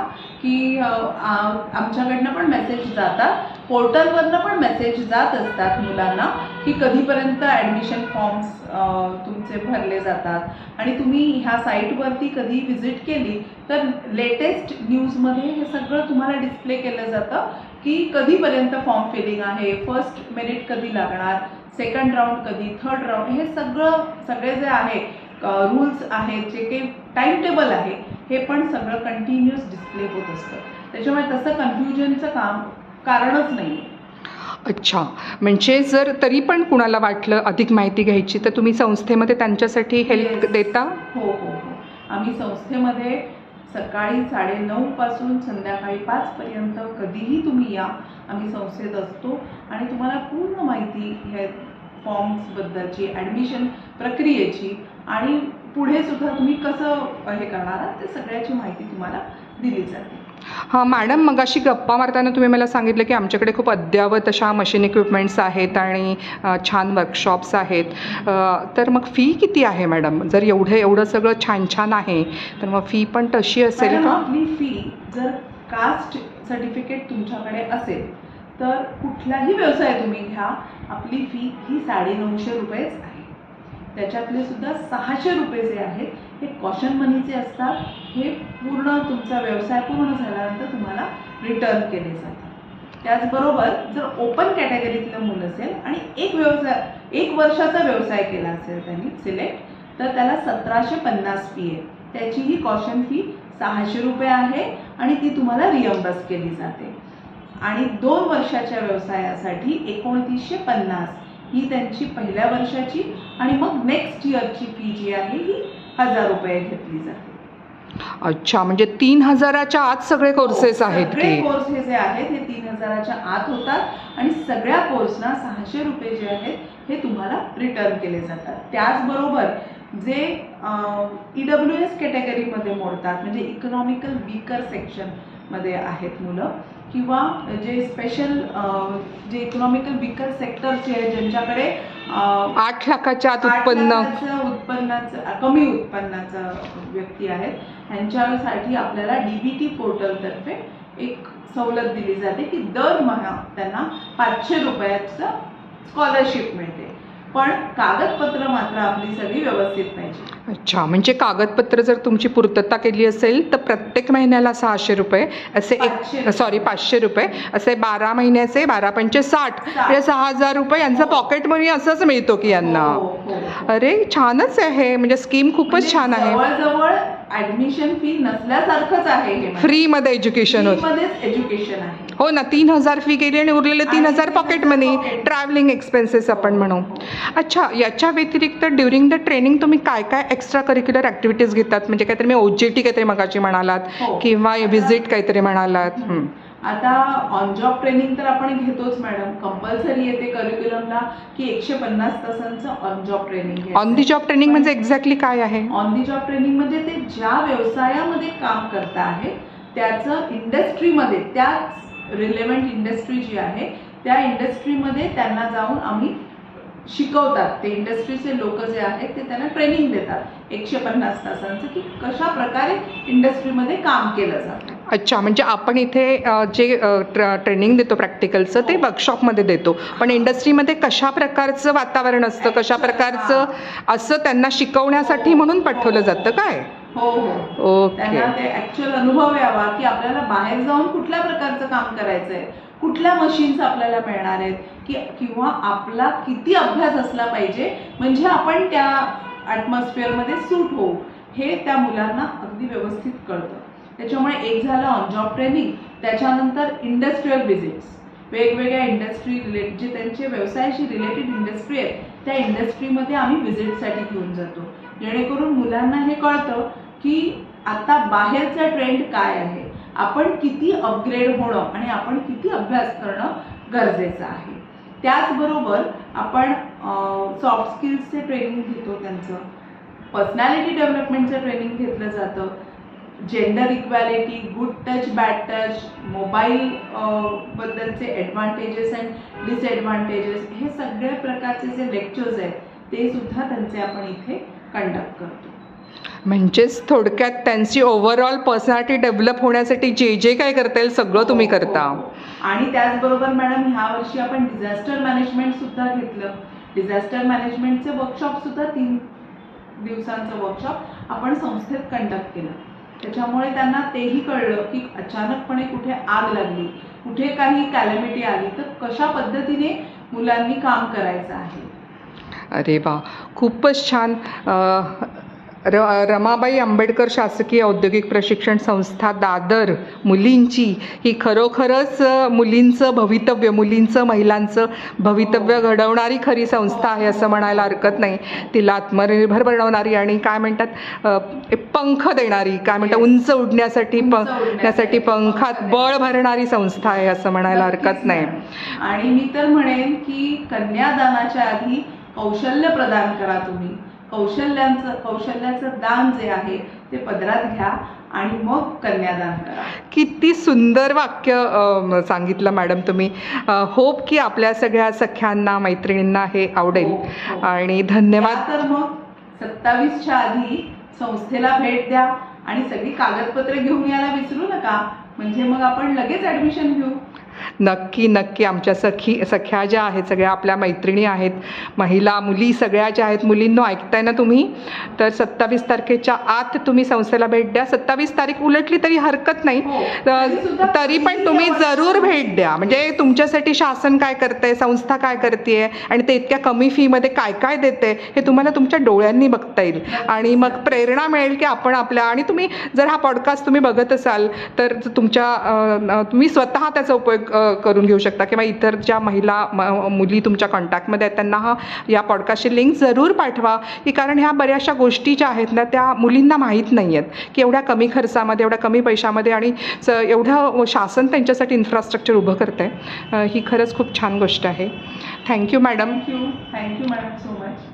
[SPEAKER 2] की आमच्याकडनं पण मेसेज जातात, पोर्टलवरनं पण मेसेज जात असतात मुलांना की कधीपर्यंत ॲडमिशन फॉर्म्स तुमचे भरले जातात आणि तुम्ही ह्या साईटवरती कधी व्हिजिट केली तर लेटेस्ट न्यूजमध्ये हे सगळं तुम्हाला डिस्प्ले केलं जातं की कधीपर्यंत फॉर्म फिलिंग आहे, फर्स्ट मेरिट कधी लागणार, सेकंड राऊंड कधी, थर्ड राऊंड, हे सगळे जे आहे रूल्स आहेत, जे काही टाईम टेबल आहे हे पण सगळं कंटिन्युअस डिस्प्ले होत असतं. त्याच्यामुळे तसं कन्फ्युजनचं कारणच नाही.
[SPEAKER 1] अच्छा, म्हणजे जर तरी पण कुणाला वाटलं अधिक माहिती घ्यायची तर तुम्ही संस्थेमध्ये त्यांच्यासाठी हेल्प
[SPEAKER 2] Yes.
[SPEAKER 1] देता?
[SPEAKER 2] हो हो हो. आम्ही संस्थेमध्ये सकाळी 9:30 पासून संध्याकाळी 5 पर्यंत कधीही तुम्ही या, आम्ही संस्थेत असतो आणि तुम्हाला पूर्ण माहिती ह्या फॉर्म्सबद्दलची, ॲडमिशन प्रक्रियेची आणि पुढे सुद्धा तुम्ही कसं हे करणार आहात ते सगळ्याची माहिती तुम्हाला दिली जाते.
[SPEAKER 1] हां मॅडम, मग अशी गप्पा मारताना तुम्ही मला सांगितलं की आमच्याकडे खूप अद्ययावत अशा मशीन इक्विपमेंट्स आहेत आणि छान वर्कशॉप्स आहेत, तर मग फी किती आहे मॅडम? जर एवढं सगळं छान आहे तर मग फी पण तशी असेल
[SPEAKER 2] मॅडम,
[SPEAKER 1] का?
[SPEAKER 2] आपली फी जर कास्ट सर्टिफिकेट तुमच्याकडे असेल तर कुठलाही व्यवसाय तुम्ही घ्या, आपली फी ही 950 रुपयेच आहे. त्याच्यातले सुद्धा 600 रुपये जे आहेत हे कॉशन मनीचे असतात. हे पूर्ण तुमचा व्यवसाय पूर्ण झाल्यानंतर तुम्हाला रिटर्न केले जातात. त्याचबरोबर जर ओपन कॅटेगरीतलं मुलं असेल आणि एक वर्षाचा व्यवसाय केला असेल त्यांनी सिलेक्ट, तर त्याला 1750 फी आहे. त्याचीही कॉशन फी 600 रुपये आहे आणि ती तुम्हाला रिअम्बर्स केली जाते. आणि 2 वर्षाच्या व्यवसायासाठी 2950 ही त्यांची पहिल्या वर्षाची आणि मग नेक्स्ट इयरची फी जी आहे ही 1000 रुपये घेतली जाते.
[SPEAKER 1] अच्छा, म्हणजे 3000च्या आत सगळे कोर्सेस आहेत
[SPEAKER 2] सगळे
[SPEAKER 1] की?
[SPEAKER 2] कोर्स हे जे आहेत हे 3000च्या आत होतात आणि सगळ्या कोर्सना 600 रुपये जे आहेत हे तुम्हाला रिटर्न केले जातात. त्याचबरोबर जे EWS कॅटेगरीमध्ये मोडतात, म्हणजे इकॉनॉमिकल वीकर सेक्शनमध्ये आहेत मुलं, किंवा जे स्पेशल जे इकॉनॉमिकल वीकर सेक्टरचे आहे, ज्यांच्याकडे
[SPEAKER 1] 8 लाखाच्या आत
[SPEAKER 2] 8
[SPEAKER 1] उत्पन्न.
[SPEAKER 2] लाखाचं उत्पन्नाचं कमी उत्पन्नाचं व्यक्ती आहेत, ह्यांच्यासाठी आपल्याला DBT पोर्टलतर्फे एक सवलत दिली जाते की दरमहा त्यांना 500 रुपयाचं स्कॉलरशिप मिळते. पण कागदपत्र मात्र आपली सगळी व्यवस्थित पाहिजे.
[SPEAKER 1] अच्छा, म्हणजे कागदपत्र जर तुमची पूर्तता केली असेल तर प्रत्येक महिन्याला 600 रुपये असे 500 रुपये असे 12 महिन्याचे 12 पंचे 60 म्हणजे 6000 रुपये यांचं पॉकेट मनी असंच मिळतो की यांना?
[SPEAKER 2] हो, हो.
[SPEAKER 1] अरे छानच आहे, म्हणजे स्कीम खूपच छान आहे.
[SPEAKER 2] जवळजवळ ऍडमिशन फी नसल्यासारखंच आहे हे.
[SPEAKER 1] फ्रीमध्ये एज्युकेशन होतं.
[SPEAKER 2] फ्रीमध्येच एज्युकेशन आहे.
[SPEAKER 1] हो ना, 3000 फी गेली आणि उरलेले 3000 पॉकेट मनी, ट्रॅव्हलिंग एक्सपेन्सेस आपण म्हणू. अच्छा, याच्या व्यतिरिक्त ड्युरिंग द ट्रेनिंग तुम्ही काय काय एक्स्ट्रा करिक्युलर ॲक्टिव्हिटीज घेतात? म्हणजे काहीतरी मी OJT काहीतरी मगाशी म्हणालात
[SPEAKER 2] हो.
[SPEAKER 1] किंवा व्हिजिट काहीतरी म्हणालात.
[SPEAKER 2] आता ऑन जॉब ट्रेनिंग तर आपण घेतोच मॅडम, कंपल्सरी येते करिक्युलमला की 150 तासांचं on job training.
[SPEAKER 1] On the job training म्हणजे एक्झॅक्टली काय आहे?
[SPEAKER 2] ऑन दी जॉब ट्रेनिंग म्हणजे ते ज्या व्यवसायामध्ये काम करता आहे त्याचं इंडस्ट्रीमध्ये, त्याच रिलेव्हंट इंडस्ट्री जी आहे त्या इंडस्ट्रीमध्ये त्यांना जाऊन आम्ही शिकवतात. ते इंडस्ट्रीचे लोक जे आहेत ते त्यांना ट्रेनिंग देतात 150 तासांचं की कशा प्रकारे इंडस्ट्रीमध्ये काम केलं जातं.
[SPEAKER 1] अच्छा, म्हणजे आपण इथे जे ट्रेनिंग देतो प्रॅक्टिकलचं ते वर्कशॉपमध्ये देतो, पण इंडस्ट्रीमध्ये कशा प्रकारचं वातावरण असतं, कशा प्रकारचं असं त्यांना शिकवण्यासाठी म्हणून पाठवलं जातं काय?
[SPEAKER 2] हो हो.
[SPEAKER 1] ओके.
[SPEAKER 2] त्यांना ते ऍक्च्युअल अनुभव यावा की आपल्याला बाहेर जाऊन कुठल्या प्रकारचं काम करायचंय, कुठल्या मशीन्स आपल्याला मिळणार आहेत, किंवा आपला किती अभ्यास असला पाहिजे म्हणजे आपण त्या ॲटमॉस्फिअरमध्ये सूट होऊ, हे त्या मुलांना अगदी व्यवस्थित कळतं. त्याच्यामुळे एक झालं ऑन जॉब ट्रेनिंग, त्याच्यानंतर इंडस्ट्रियल व्हिजिट्स. वेगवेगळ्या इंडस्ट्री रिलेटेड जे त्यांचे व्यवसायाशी रिलेटेड इंडस्ट्री आहे त्या इंडस्ट्रीमध्ये आम्ही व्हिजिटसाठी घेऊन जातो, जेणेकरून मुलांना हे कळतं की आता बाहेरचा ट्रेंड काय आहे, आपण किती अपग्रेड होणं आणि आपण किती अभ्यास करणं गरजेचं आहे. त्याचबरोबर आपण सॉफ्ट स्किल्सचे ट्रेनिंग घेतो, त्यांचं पर्सनॅलिटी डेव्हलपमेंटचं ट्रेनिंग घेतलं जातं, gender equality, good touch, bad touch, mobile बद्दलचे ॲडव्हान्टेजेस अँड डिसएडव्हान्टेजेस, हे सगळ्या प्रकारचे जे लेक्चर्स आहेत ते सुद्धा त्यांचे आपण इथे कंडक्ट करतो.
[SPEAKER 1] म्हणजेच थोडक्यात त्यांची ओव्हरऑल पर्सनॅलिटी डेव्हलप होण्यासाठी जे जे काय करता येईल सगळं तुम्ही करता.
[SPEAKER 2] आणि त्याचबरोबर मॅडम ह्या वर्षी आपण डिझास्टर मॅनेजमेंट सुद्धा घेतलं. डिझास्टर मॅनेजमेंटचे वर्कशॉप सुद्धा 3 दिवसांचं वर्कशॉप आपण संस्थेत कंडक्ट केलं. त्याच्यामुळे त्यांना तेही कळलं की अचानकपणे कुठे आग लागली, कुठे काही कॅलॅमिटी आली तर कशा पद्धतीने मुलांनी काम करायचं आहे.
[SPEAKER 1] अरे वा, खूपच छान. रमाबाई आंबेडकर शासकीय औद्योगिक प्रशिक्षण संस्था दादर मुलींची ही खरोखरच मुलींचं भवितव्य, मुलींचं महिलांचं भवितव्य घडवणारी खरी संस्था आहे असं म्हणायला हरकत नाही. तिला आत्मनिर्भर बनवणारी आणि काय म्हणतात पंख देणारी, काय म्हणतात उंच उडण्यासाठी पंखात बळ भरणारी संस्था आहे असं म्हणायला हरकत नाही.
[SPEAKER 2] आणि मी तर म्हणेन की कन्यादानाच्या आधी कौशल्य प्रदान करा. तुम्ही कौशल्याचं दान जे आहे ते पदरात घ्या आणि मग कन्यादान करा. किती
[SPEAKER 1] सुंदर वाक्य सांगितलं मॅडम तुम्ही. होप की आपल्या सगळ्या सख्यांना मैत्रिणींना हे आवडेल. आणि धन्यवाद.
[SPEAKER 2] तर मग 27च्या आधी संस्थेला भेट द्या आणि सगळी कागदपत्रे घेऊन यायला विसरू नका, म्हणजे मग आपण लगेच ॲडमिशन घेऊ.
[SPEAKER 1] नक्की नक्की आमच्या सख्या ज्या आहेत सगळ्या आपल्या मैत्रिणी आहेत, महिला मुली सगळ्या ज्या आहेत, मुलींनो ऐकताय ना तुम्ही, तर 27 तारखेच्या आत तुम्ही संस्थेला भेट द्या. 27 तारीख उलटली तरी हरकत नाही, तरी पण तुम्ही जरूर भेट द्या. म्हणजे तुमच्यासाठी शासन काय करतंय, संस्था काय करते आणि ते इतक्या कमी फीमध्ये काय काय देते हे तुम्हाला तुमच्या डोळ्यांनी बघता येईल आणि मग प्रेरणा मिळेल की आपण आपल्या, आणि तुम्ही जर हा पॉडकास्ट तुम्ही बघत असाल तर तुम्ही स्वतः त्याचा उपयोग करून घेऊ शकता किंवा इतर ज्या मुली तुमच्या कॉन्टॅक्टमध्ये आहेत त्यांना या पॉडकास्टची लिंक जरूर पाठवा, की कारण ह्या बऱ्याचशा गोष्टी ज्या आहेत ना त्या मुलींना माहीत नाही आहेत की एवढ्या कमी खर्चामध्ये, एवढ्या कमी पैशामध्ये आणि एवढं शासन त्यांच्यासाठी इन्फ्रास्ट्रक्चर उभं करतं आहे. ही खरंच खूप छान गोष्ट आहे. Thank you madam.
[SPEAKER 2] Thank you madam so much.